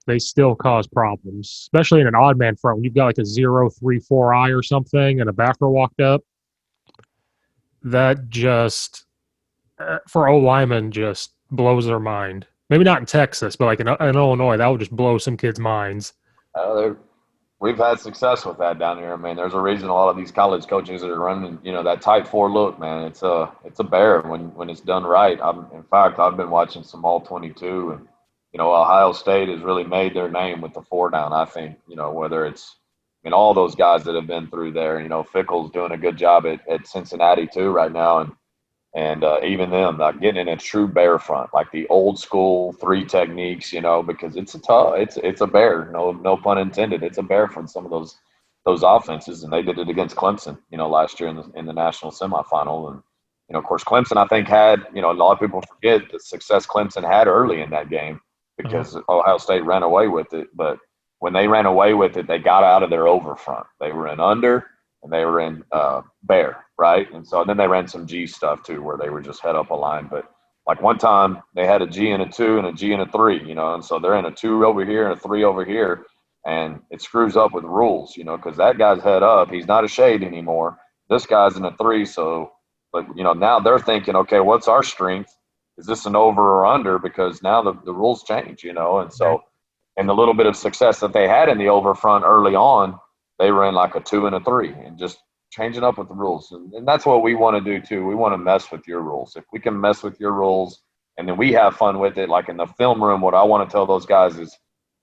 they still cause problems, especially in an odd man front. When you've got like a 0-3-4 eye or something and a backer walked up, that just for O linemen just blows their mind. Maybe not in Texas, but like in Illinois, that would just blow some kids' minds. We've had success with that down here. I mean, there's a reason a lot of these college coaches that are running, that tight 4 look, man. It's a bear when it's done right. In fact, I've been watching some all 22, and Ohio State has really made their name with the 4 down. I think whether it's all those guys that have been through there. Fickle's doing a good job at Cincinnati too right now, and even them not getting in a true bear front, like the old school 3 techniques, because it's a bear, no pun intended. It's a bear from some of those offenses, and they did it against Clemson, last year in the national semifinal. And, of course, Clemson, I think had, a lot of people forget the success Clemson had early in that game because Ohio State ran away with it. But when they ran away with it, they got out of their over front. They were in under and they were in bear, right? And so then they ran some G stuff too, where they were just head up a line. But like one time they had a G and a 2 and a G and a 3, and so they're in a 2 over here and a 3 over here, and it screws up with rules, because that guy's head up. He's not a shade anymore. This guy's in a 3, so but now they're thinking, okay, what's our strength? Is this an over or under? Because now the rules change, and so and the little bit of success that they had in the over front early on, they were in like a 2 and a 3 and just changing up with the rules. And that's what we want to do too. We want to mess with your rules. If we can mess with your rules and then we have fun with it, like in the film room, what I want to tell those guys is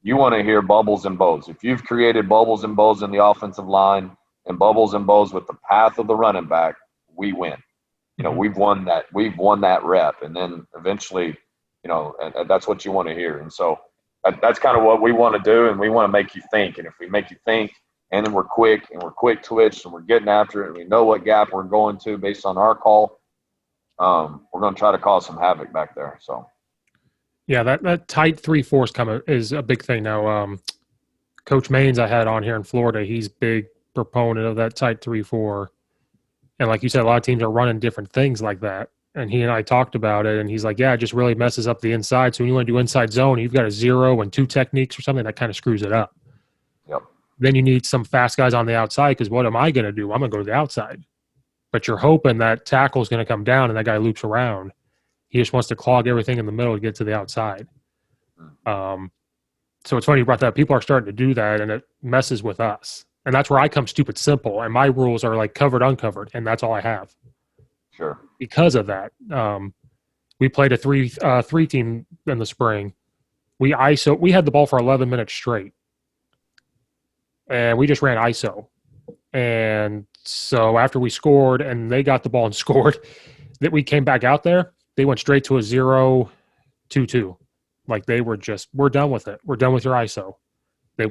you want to hear bubbles and bows. If you've created bubbles and bows in the offensive line and bubbles and bows with the path of the running back, we win. We've won that rep. And then eventually, that's what you want to hear. And so that's kind of what we want to do. And we want to make you think. And if we make you think, and then we're quick twitch and we're getting after it and we know what gap we're going to based on our call, we're going to try to cause some havoc back there. So, yeah, that tight 3-4 is a big thing now. Coach Maines I had on here in Florida, he's big proponent of that tight 3-4. And like you said, a lot of teams are running different things like that. And he and I talked about it, and he's like, yeah, it just really messes up the inside. So when you want to do inside zone, you've got a 0 and 2 techniques or something that kind of screws it up. Yep. Then you need some fast guys on the outside because what am I going to do? I'm going to go to the outside. But you're hoping that tackle is going to come down and that guy loops around. He just wants to clog everything in the middle to get to the outside. So it's funny you brought that up. People are starting to do that, and it messes with us. And that's where I come stupid simple. And my rules are like covered, uncovered, and that's all I have. Sure. Because of that, we played a three team in the spring. We had the ball for 11 minutes straight, and we just ran ISO. And so after we scored and they got the ball and scored, that we came back out there, they went straight to a 0-2-2. Like they were just, we're done with it. We're done with your ISO. They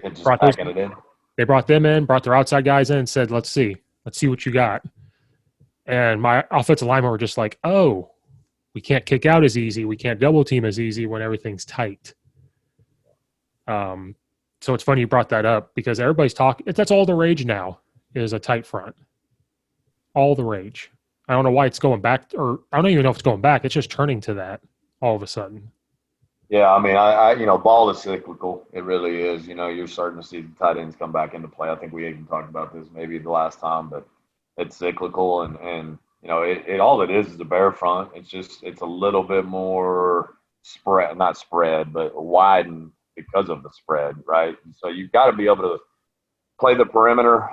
brought them in, brought their outside guys in, and said, let's see what you got. And my offensive linemen were just like, oh, we can't kick out as easy. We can't double team as easy when everything's tight. So it's funny you brought that up because everybody's talking. That's all the rage now is a tight front. All the rage. I don't know why it's going back, or I don't even know if it's going back. It's just turning to that all of a sudden. Yeah, I mean, I ball is cyclical. It really is. You're starting to see the tight ends come back into play. I think we even talked about this maybe the last time, but it's cyclical, and it all it is a bear front. It's a little bit more not spread, but widened because of the spread, right? So you've got to be able to play the perimeter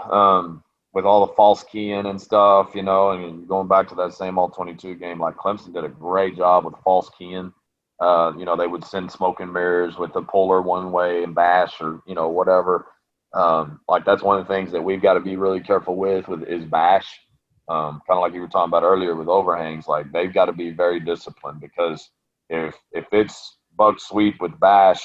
with all the false keying and stuff, and going back to that same all-22 game, like Clemson did a great job with false keying. They would send smoke and mirrors with the polar one way and bash or, whatever. Like that's one of the things that we've got to be really careful with is bash. Kind of like you were talking about earlier with overhangs, like they've got to be very disciplined because if it's buck sweep with bash,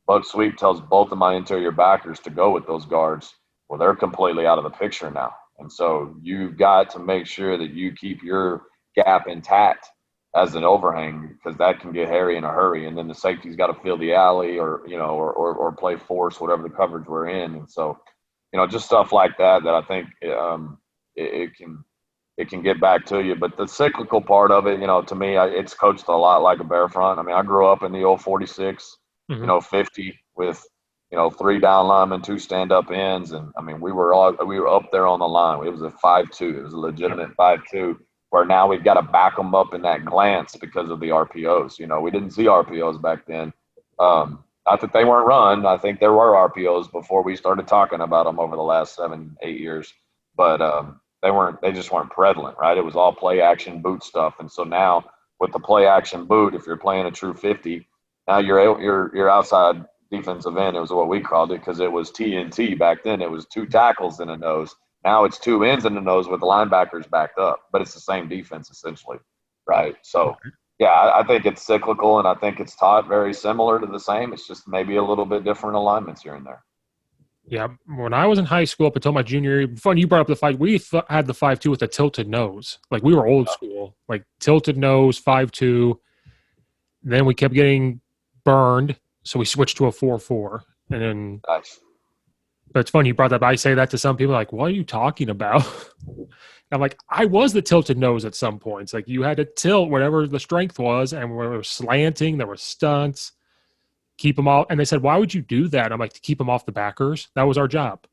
buck sweep tells both of my interior backers to go with those guards. Well, they're completely out of the picture now. And so you've got to make sure that you keep your gap intact as an overhang because that can get hairy in a hurry. And then the safety's got to fill the alley or play force, whatever the coverage we're in. And so, just stuff like that I think it can get back to you. But the cyclical part of it, to me, it's coached a lot like a bear front. I mean, I grew up in the old 46, 50 with, 3 down linemen, 2 stand-up ends. And, I mean, we were up there on the line. It was a 5-2. It was a legitimate 5-2. Where now we've got to back them up in that glance because of the RPOs. We didn't see RPOs back then. Not that they weren't run. I think there were RPOs before we started talking about them over the last 7-8 years. But they just weren't prevalent, right? It was all play action boot stuff. And so now with the play action boot, if you're playing a true 50, now you're outside defensive end. It was what we called it because it was TNT back then. It was 2 tackles in a nose. Now it's 2 ends in the nose with the linebackers backed up, but it's the same defense essentially, right? So, yeah, I think it's cyclical, and I think it's taught very similar to the same. It's just maybe a little bit different alignments here and there. Yeah, when I was in high school up until my junior year, fun you brought up the 5, we had the 5-2 with a tilted nose. Like we were old school, like tilted nose, 5-2. Then we kept getting burned, so we switched to a 4-4, and then. Nice. But it's funny you brought that up. I say that to some people like, what are you talking about? I'm like, I was the tilted nose at some points. Like you had to tilt whatever the strength was, and we were slanting. There were stunts. Keep them all. And they said, why would you do that? I'm like, to keep them off the backers. That was our job.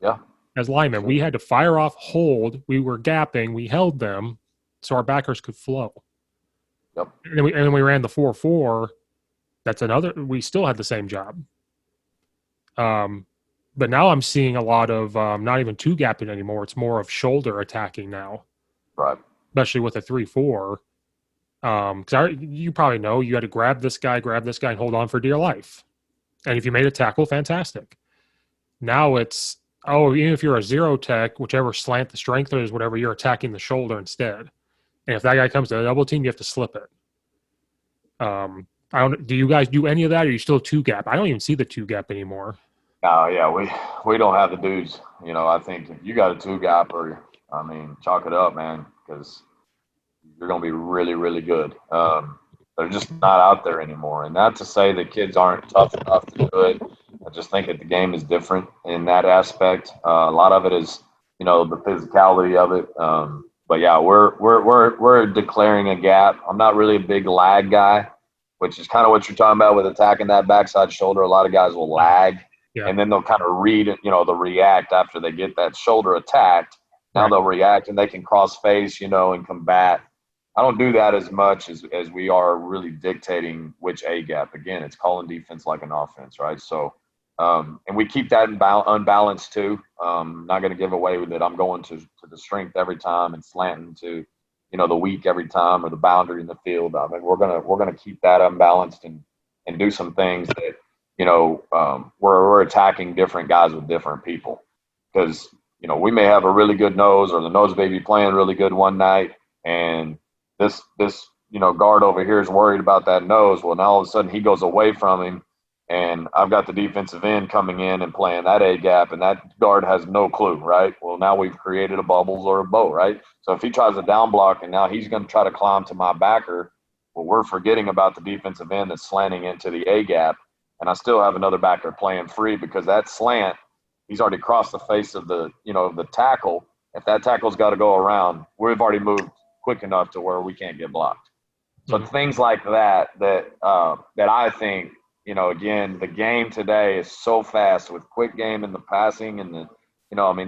Yeah. As linemen, we had to fire off, hold. We were gapping. We held them so our backers could flow. Yep. And then we ran the 4-4. That's another. We still had the same job. But now I'm seeing a lot of not even 2 gapping anymore. It's more of shoulder attacking now. Right. Especially with a 3-4. Because you probably know you had to grab this guy, and hold on for dear life. And if you made a tackle, fantastic. Now it's, even if you're a 0 tech, whichever slant the strength is, whatever, you're attacking the shoulder instead. And if that guy comes to a double team, you have to slip it. Do you guys do any of that, or are you still 2 gap? I don't even see the 2 gap anymore. Yeah, we don't have the dudes. I think if you got a 2 gapper, I mean, chalk it up, man, because you're going to be really, really good. They're just not out there anymore. And not to say that kids aren't tough enough to do it. I just think that the game is different in that aspect. A lot of it is, the physicality of it. But yeah, we're declaring a gap. I'm not really a big lag guy, which is kind of what you're talking about with attacking that backside shoulder. A lot of guys will lag, Yeah. and then they'll kind of read it, they'll react after they get that shoulder attacked. Now Right. they'll react and they can cross face, and combat. I don't do that as much as we are really dictating which A gap. Again, it's calling defense like an offense, right? So, and we keep that unbalanced too. Not going to give away that I'm going to the strength every time and slanting to, the weak every time or the boundary in the field. I mean, we're gonna keep that unbalanced and do some things that, we're attacking different guys with different people because, we may have a really good nose or the nose may be playing really good one night and this guard over here is worried about that nose. Well, now all of a sudden he goes away from him, and I've got the defensive end coming in and playing that A gap, and that guard has no clue, right? Well, now we've created a bubbles or a bow, right? So if he tries a down block and now he's going to try to climb to my backer, well, we're forgetting about the defensive end that's slanting into the A gap, and I still have another backer playing free because that slant, he's already crossed the face of the tackle. If that tackle's got to go around, we've already moved quick enough to where we can't get blocked. So things like that I think, again, the game today is so fast with quick game and the passing and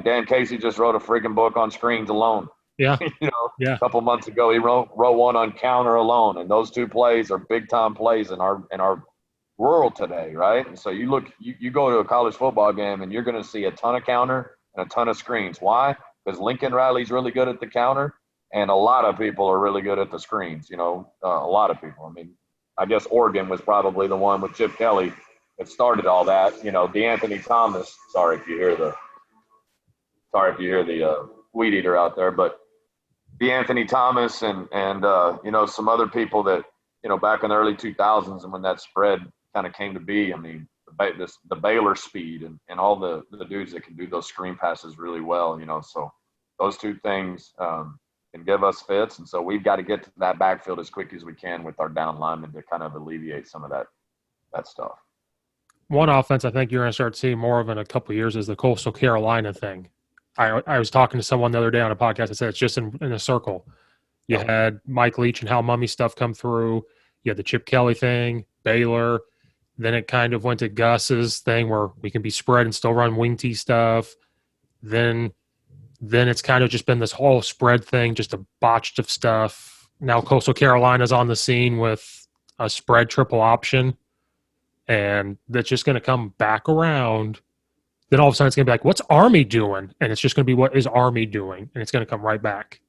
Dan Casey just wrote a freaking book on screens alone. Yeah. A couple months ago he wrote one on counter alone, and those two plays are big time plays in our world today, right? And so you go to a college football game and you're going to see a ton of counter and a ton of screens. Why? Because Lincoln Riley's really good at the counter. And a lot of people are really good at the screens, a lot of people. I mean, I guess Oregon was probably the one with Chip Kelly that started all that. DeAnthony Thomas, sorry if you hear the weed eater out there, but DeAnthony Thomas and some other people that, back in the early 2000s and when that spread kind of came to be, I mean, the Baylor speed and all the dudes that can do those screen passes really well, so those two things can give us fits. And so we've got to get to that backfield as quick as we can with our down linemen to kind of alleviate some of that stuff. One offense I think you're going to start seeing more of in a couple of years is the Coastal Carolina thing. I was talking to someone the other day on a podcast that said it's just in a circle. You had Mike Leach and Hal Mummy stuff come through. You had the Chip Kelly thing, Baylor. Then it kind of went to Gus's thing where we can be spread and still run wing T stuff. Then it's kind of just been this whole spread thing, just a botched of stuff. Now Coastal Carolina's on the scene with a spread triple option, and that's just going to come back around. Then all of a sudden it's going to be like, what's Army doing? And it's just going to be, what is Army doing? And it's going to come right back.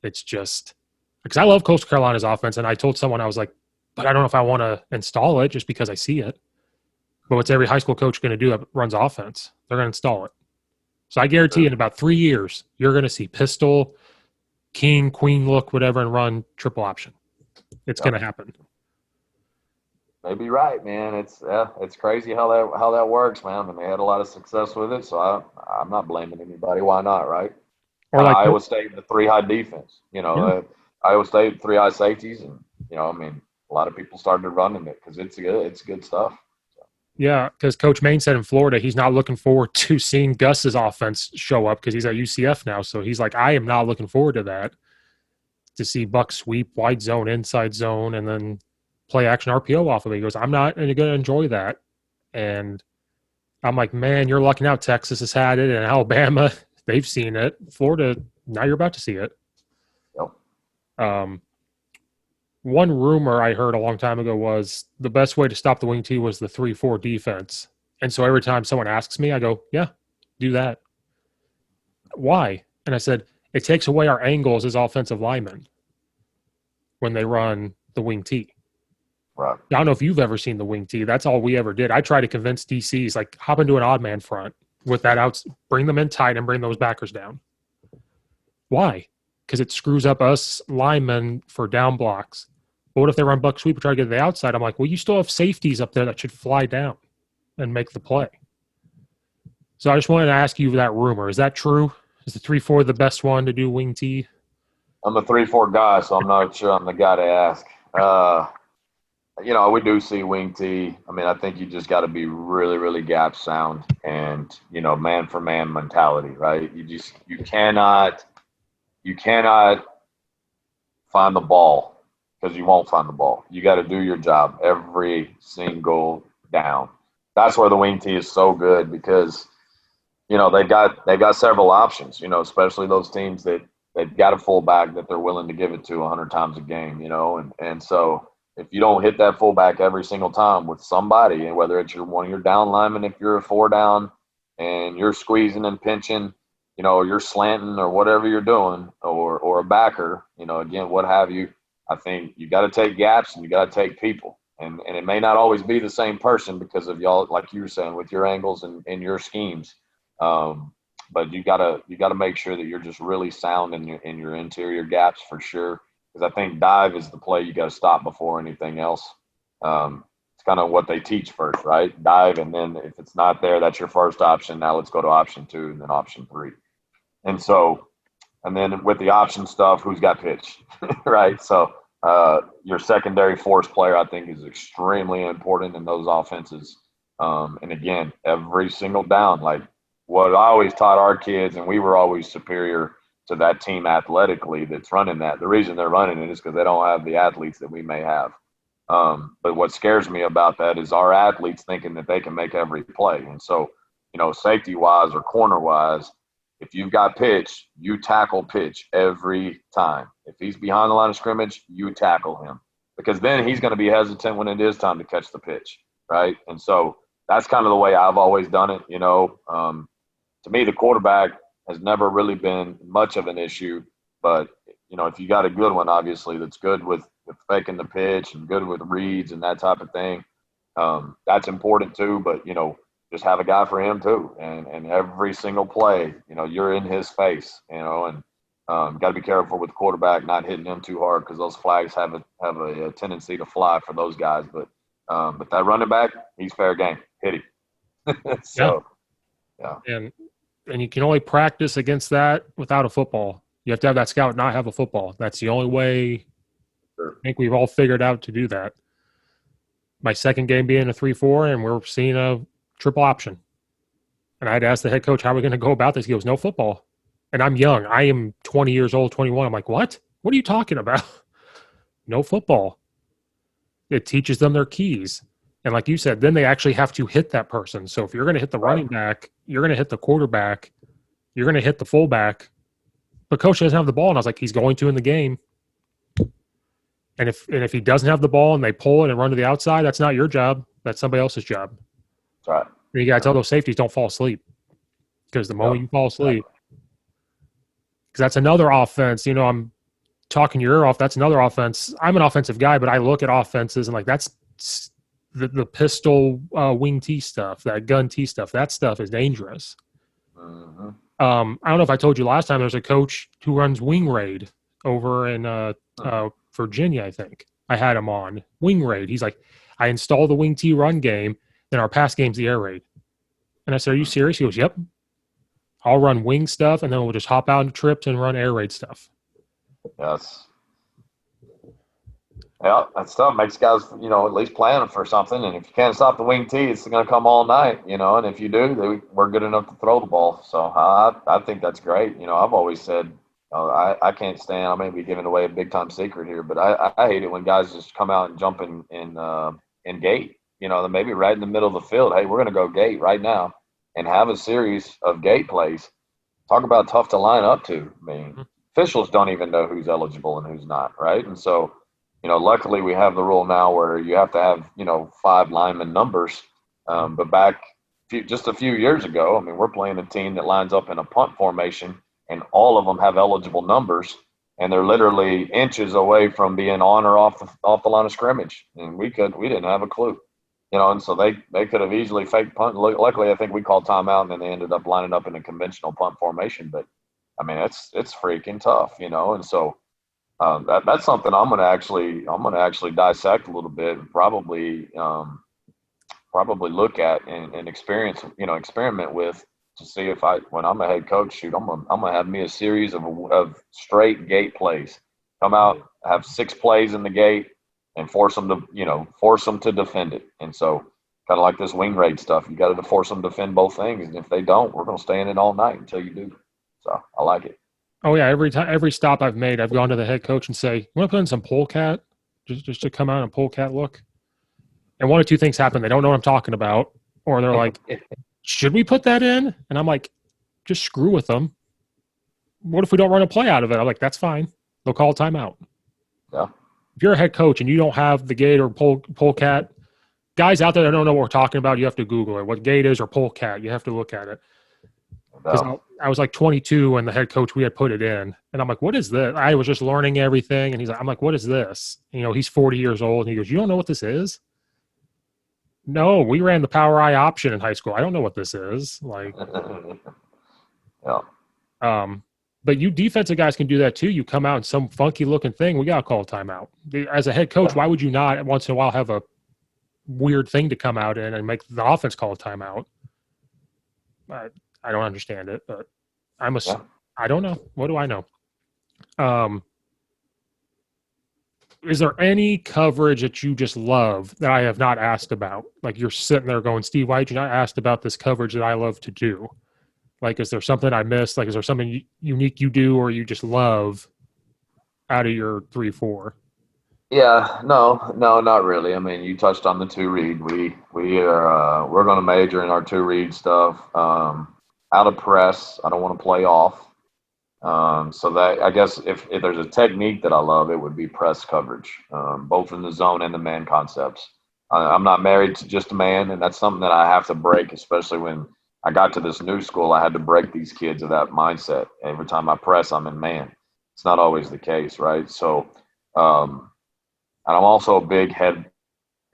It's just – because I love Coastal Carolina's offense, and I told someone, I was like, but I don't know if I want to install it just because I see it. But what's every high school coach going to do that runs offense? They're going to install it. So I guarantee in about 3 years, you're going to see pistol, king, queen look, whatever, and run triple option. It's going to happen. Maybe right, man. It's crazy how that works, man. And they had a lot of success with it, so I'm not blaming anybody. Why not, right? Or like Iowa State, the 3 high defense. Iowa State 3 high safeties, and a lot of people started running it because it's good stuff. Yeah, because Coach Maine said in Florida he's not looking forward to seeing Gus's offense show up because he's at UCF now. So he's like, I am not looking forward to that, to see Buck sweep, wide zone, inside zone, and then play action RPO off of it. He goes, I'm not going to enjoy that. And I'm like, man, you're lucky now. Texas has had it, and Alabama, they've seen it. Florida, now you're about to see it. Yep. One rumor I heard a long time ago was the best way to stop the wing T was the 3-4 defense. And so every time someone asks me, I go, yeah, do that. Why? And I said, it takes away our angles as offensive linemen when they run the wing T. Right. I don't know if you've ever seen the wing T. That's all we ever did. I try to convince DCs, like, hop into an odd man front with that out, bring them in tight and bring those backers down. Why? Because it screws up us linemen for down blocks. But what if they run buck sweep and try to get to the outside? I'm like, well, you still have safeties up there that should fly down and make the play. So I just wanted to ask you that rumor. Is that true? Is the 3-4 the best one to do wing T? I'm a 3-4 guy, so I'm not sure I'm the guy to ask. We do see wing T. I mean, I think you just got to be really, really gap sound and, man for man mentality, right? You cannot you cannot find the ball because you won't find the ball. You got to do your job every single down. That's where the wing tee is so good because, they've got several options, especially those teams that they've got a fullback that they're willing to give it to 100 times a game, and so if you don't hit that fullback every single time with somebody, and whether it's one of your down linemen, if you're a 4 down and you're squeezing and pinching, or you're slanting or whatever you're doing, or a backer, again, what have you, I think you got to take gaps and you got to take people. And it may not always be the same person because of y'all, like you were saying, with your angles and your schemes. But you gotta make sure that you're just really sound in your interior gaps for sure. Because I think dive is the play you got to stop before anything else. It's kind of what they teach first, right? Dive, and then if it's not there, that's your first option. Now let's go to option 2 and then option 3. And so, and then with the option stuff, who's got pitch, right? So your secondary force player, I think, is extremely important in those offenses. And again, every single down, like what I always taught our kids, and we were always superior to that team athletically that's running that. The reason they're running it is because they don't have the athletes that we may have. But what scares me about that is our athletes thinking that they can make every play. And so, safety-wise or corner-wise, if you've got pitch, you tackle pitch every time. If he's behind the line of scrimmage, you tackle him. Because then he's going to be hesitant when it is time to catch the pitch, right? And so that's kind of the way I've always done it, To me, the quarterback has never really been much of an issue. But, if you got a good one, obviously, that's good with faking the pitch and good with reads and that type of thing, that's important too. But, just have a guy for him too. And every single play, you're in his face, and got to be careful with the quarterback not hitting him too hard because those flags have a tendency to fly for those guys. But that running back, he's fair game. Hit him. So, yeah. And you can only practice against that without a football. You have to have that scout not have a football. That's the only way. Sure. I think we've all figured out to do that. My second game being a 3-4, and we're seeing a triple option. And I had asked the head coach, how are we going to go about this? He goes, no football. And I'm young. I am 20 years old, 21. I'm like, what? What are you talking about? No football. It teaches them their keys. And like you said, then they actually have to hit that person. So if you're going to hit the running back, you're going to hit the quarterback, you're going to hit the fullback. But coach doesn't have the ball. And I was like, he's going to in the game. And if he doesn't have the ball and they pull it and run to the outside, that's not your job. That's somebody else's job. That's right. And you got to tell those safeties, don't fall asleep. Because the moment you fall asleep, because that's another offense. I'm talking your ear off. That's another offense. I'm an offensive guy, but I look at offenses and like that's the pistol wing tee stuff, that gun tee stuff. That stuff is dangerous. Mm-hmm. I don't know if I told you last time, there's a coach who runs wing raid over in Virginia, I think. I had him on wing raid. He's like, I install the wing tee run game, then our pass game's the air raid. And I said, are you serious? He goes, yep. I'll run wing stuff, and then we'll just hop out into trips and run air raid stuff. Yes. Yeah, that stuff makes guys, at least plan for something. And if you can't stop the wing tee, it's going to come all night, and if you do, we're good enough to throw the ball. So I think that's great. I've always said, I can't stand, I may be giving away a big-time secret here, but I hate it when guys just come out and jump in gate. Maybe right in the middle of the field, hey, we're going to go gate right now and have a series of gate plays. Talk about tough to line up to. I mean, officials don't even know who's eligible and who's not, right? And so, luckily we have the rule now where you have to have, 5 lineman numbers. But back just a few years ago, I mean, we're playing a team that lines up in a punt formation and all of them have eligible numbers and they're literally inches away from being on or off the line of scrimmage. And we didn't have a clue. And so they could have easily faked punt. Luckily, I think we called timeout, and then they ended up lining up in a conventional punt formation. But I mean, it's freaking tough, And so that's something I'm gonna actually dissect a little bit, and probably look at and experience, experiment with to see if when I'm a head coach, I'm gonna have me a series of straight gate plays. Come out, have 6 plays in the gate. And force them to defend it. And so kind of like this wing raid stuff, you got to force them to defend both things. And if they don't, we're going to stay in it all night until you do. So I like it. Oh yeah, every stop I've made, I've gone to the head coach and say, "You want to put in some polecat, just to come out and polecat look?" And one of two things happen: they don't know what I'm talking about, or they're like, "Should we put that in?" And I'm like, "Just screw with them. What if we don't run a play out of it?" I'm like, "That's fine. They'll call a timeout." Yeah, If you're a head coach and you don't have the gate or polecat, guys out there that don't know what we're talking about, you have to Google it. What gate is or polecat, you have to look at it. Because no I was like 22 when the head coach we had put it in, and I'm like, "What is this?" I was just learning everything, and I'm like, "What is this?" He's 40 years old, and he goes, "You don't know what this is?" No, we ran the power I option in high school. I don't know what this is. Like, doubt. Yeah, um, but you defensive guys can do that too. You come out in some funky looking thing, we got to call a timeout. As a head coach, yeah. why would you not once in a while have a weird thing to come out in and make the offense call a timeout? I, I don't understand it, but I'm a, Yeah. I don't know. What do I know? Um, is there any coverage that you just love that I have not asked about? Like you're sitting there going, Steve, why did you not ask about this coverage that I love to do? Like, is there something I missed? Like, is there something unique you do or you just love out of your 3-4? Yeah, no, not really. I mean, you touched on the two read. We are we're going to major in our two read stuff. Out of press, I don't want to play off. So that I guess if there's a technique that I love, it would be press coverage, both in the zone and the man concepts. I'm not married to just a man, and that's something that I have to break, especially when I got to this new school. I had to break these kids of that mindset. Every time I press, I'm in man. It's not always the case, right? So, um, and I'm also a big head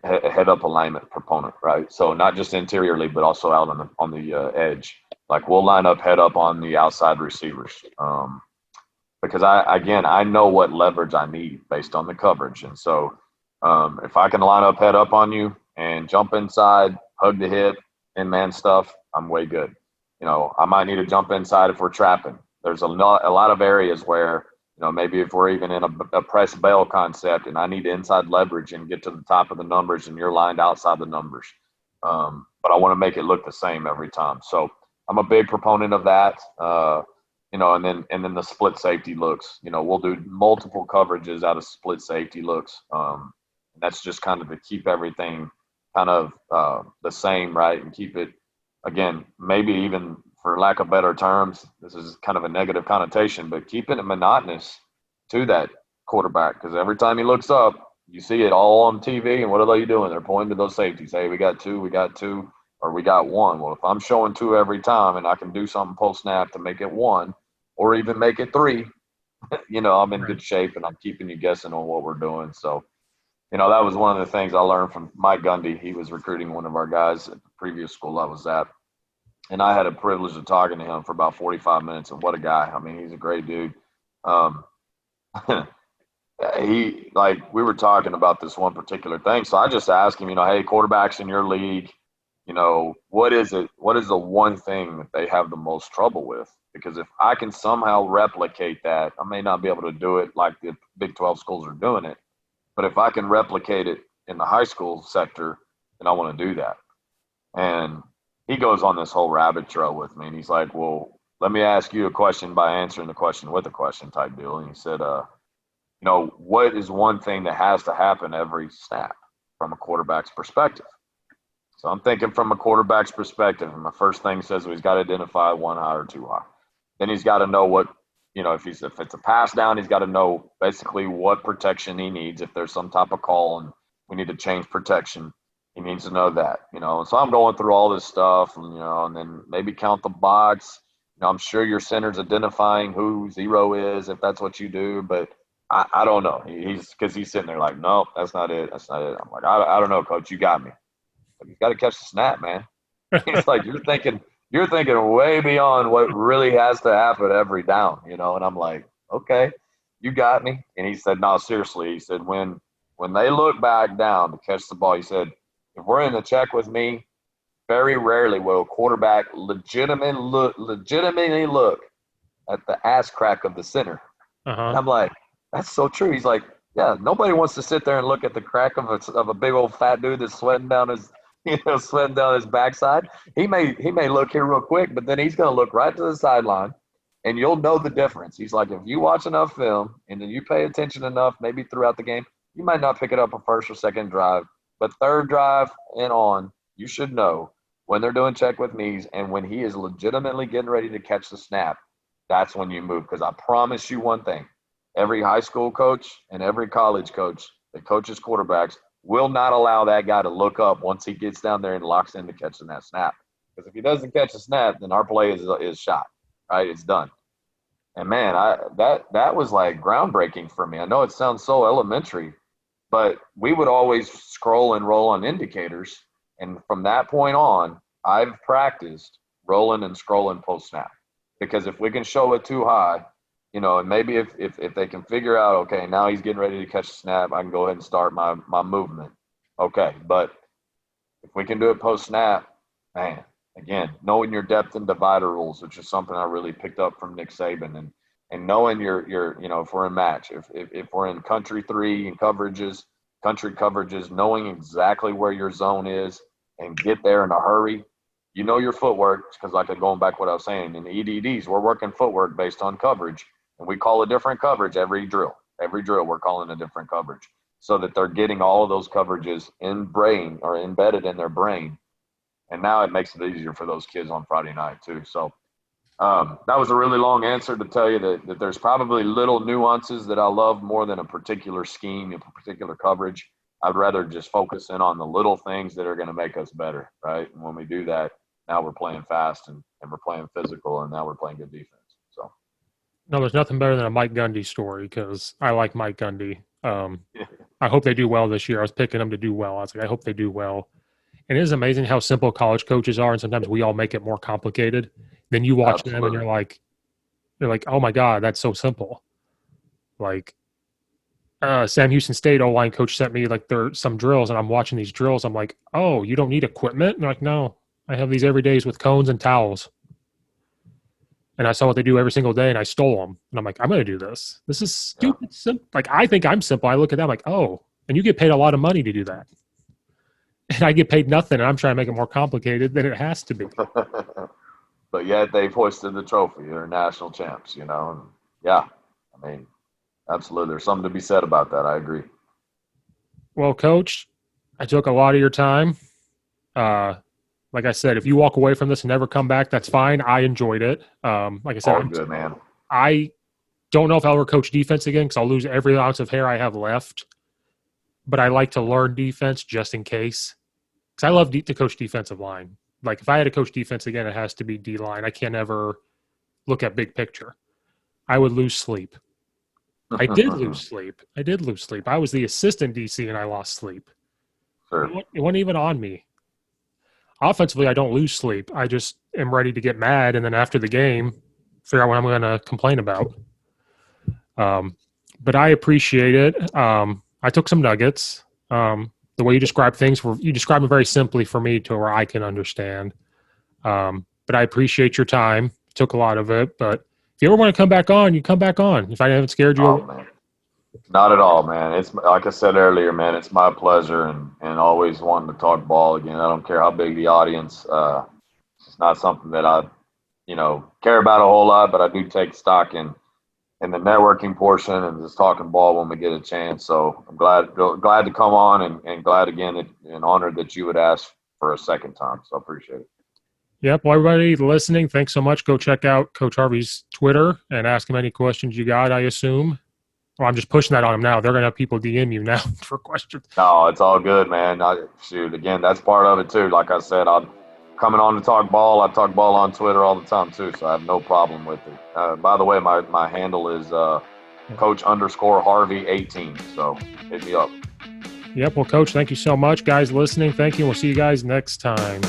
up alignment proponent, right? So not just interiorly, but also out on the edge. Like we'll line up head up on the outside receivers, because I know what leverage I need based on the coverage, and so if I can line up head up on you and jump inside, hug the hip, and man stuff, I'm way good. I might need to jump inside if we're trapping. There's a lot of areas where maybe if we're even in a press bail concept and I need inside leverage and get to the top of the numbers and you're lined outside the numbers. But I want to make it look the same every time. So I'm a big proponent of that. And then the split safety looks. We'll do multiple coverages out of split safety looks. That's just kind of to keep everything kind of the same, right? And keep it, again, maybe even for lack of better terms, this is kind of a negative connotation, but keeping it monotonous to that quarterback, because every time he looks up, you see it all on TV, and what are they doing? They're pointing to those safeties. Hey, we got two, or we got one. Well, if I'm showing two every time and I can do something post snap to make it one or even make it three, I'm in Right. good shape and I'm keeping you guessing on what we're doing. So, that was one of the things I learned from Mike Gundy. He was recruiting one of our guys at the previous school I was at. And I had a privilege of talking to him for about 45 minutes. And what a guy. I mean, he's a great dude. Um, we were talking about this one particular thing. So I just asked him, hey, quarterbacks in your league, what is it? What is the one thing that they have the most trouble with? Because if I can somehow replicate that, I may not be able to do it like the Big 12 schools are doing it. But if I can replicate it in the high school sector, then I want to do that. And he goes on this whole rabbit trail with me. And he's like, well, let me ask you a question by answering the question with a question type deal. And he said, what is one thing that has to happen every snap from a quarterback's perspective? So I'm thinking from a quarterback's perspective, and my first thing says he's got to identify one high or two high. Then he's got to know what, if it's a pass down, he's got to know basically what protection he needs. If there's some type of call and we need to change protection, he needs to know that. So I'm going through all this stuff, and then maybe count the box. I'm sure your center's identifying who zero is if that's what you do, but I don't know. He's sitting there like, no, that's not it. That's not it. I'm like, I don't know, coach. You got me. But you got to catch the snap, man. He's like, you're thinking way beyond what really has to happen every down, and I'm like, okay, you got me. And he said, no, seriously. He said, when they look back down to catch the ball, he said, if we're in the check with me, very rarely will a quarterback legitimately look at the ass crack of the center. Uh-huh. And I'm like, that's so true. He's like, yeah, nobody wants to sit there and look at the crack of a big old fat dude that's sweating down his backside. He may look here real quick, but then he's going to look right to the sideline. And you'll know the difference. He's like, if you watch enough film and then you pay attention enough, maybe throughout the game, you might not pick it up a first or second drive, but third drive and on, you should know when they're doing check with knees and when he is legitimately getting ready to catch the snap, that's when you move. Because I promise you one thing, every high school coach and every college coach that coaches quarterbacks will not allow that guy to look up once he gets down there and locks in to catching that snap. Because if he doesn't catch the snap, then our play is shot, right? It's done. And man, that was like groundbreaking for me. I know it sounds so elementary, but we would always scroll and roll on indicators. And from that point on, I've practiced rolling and scrolling post snap. Because if we can show it too high, you know, and maybe if they can figure out, okay, now he's getting ready to catch the snap, I can go ahead and start my movement. Okay, but if we can do it post snap, man, again, knowing your depth and divider rules, which is something I really picked up from Nick Saban, and knowing your you know, if we're in match, if we're in country 3 and country coverages, knowing exactly where your zone is and get there in a hurry. You know your footwork, because like going back what I was saying, in the EDDs, we're working footwork based on coverage, and we call a different coverage every drill. Every drill, we're calling a different coverage so that they're getting all of those coverages in brain or embedded in their brain. And now it makes it easier for those kids on Friday night too. So that was a really long answer to tell you that there's probably little nuances that I love more than a particular scheme, a particular coverage. I'd rather just focus in on the little things that are going to make us better, right? And when we do that, now we're playing fast and we're playing physical, and now we're playing good defense. So, No, there's nothing better than a Mike Gundy story because I like Mike Gundy. I hope they do well this year. I was picking them to do well. I was like, I hope they do well. And it is amazing how simple college coaches are, and sometimes we all make it more complicated. Then you watch them, and you're like, oh my God, that's so simple. Like Sam Houston State O-line coach sent me like there some drills, and I'm watching these drills. I'm like, oh, you don't need equipment? And they're like, no, I have these every days with cones and towels. And I saw what they do every single day, and I stole them. And I'm like, I'm going to do this. This is stupid. Yeah. Like, I think I'm simple. I look at that, I'm like, oh, and you get paid a lot of money to do that. And I get paid nothing, and I'm trying to make it more complicated than it has to be. But yet they've hoisted the trophy. They're national champs, you know. And yeah, I mean, absolutely. There's something to be said about that. I agree. Well, Coach, I took a lot of your time. Like I said, if you walk away from this and never come back, that's fine. I enjoyed it. Like I said, all good, man. I don't know if I'll ever coach defense again because I'll lose every ounce of hair I have left. But I like to learn defense just in case. Because I love to coach defensive line. Like, if I had to coach defense again, it has to be D-line. I can't ever look at big picture. I would lose sleep. I did lose sleep. I was the assistant DC, and I lost sleep. Sure. It wasn't even on me. Offensively, I don't lose sleep. I just am ready to get mad, and then after the game, figure out what I'm going to complain about. But I appreciate it. I took some nuggets. The way you describe things, you describe it very simply for me to where I can understand. But I appreciate your time. Took a lot of it. But if you ever want to come back on, you come back on. If I haven't scared you. Oh, man. Not at all, man. It's like I said earlier, man, it's my pleasure and always wanting to talk ball again. I don't care how big the audience. It's not something that I, care about a whole lot, but I do take stock in the networking portion and just talking ball when we get a chance. So I'm glad to come on and glad again and honored that you would ask for a second time. So I appreciate it. Yep. Well, everybody listening, thanks so much. Go check out Coach Harvey's Twitter and ask him any questions you got, I assume. Well, I'm just pushing that on him now. They're going to have people DM you now for questions. No, it's all good, man. Again, that's part of it too. Like I said, I'm coming on to talk ball. I talk ball on Twitter all the time too, so I have no problem with it. By the way, my handle is Coach_Harvey 18. So hit me up. Yep. Well, Coach, thank you so much. Guys listening, thank you. We'll see you guys next time.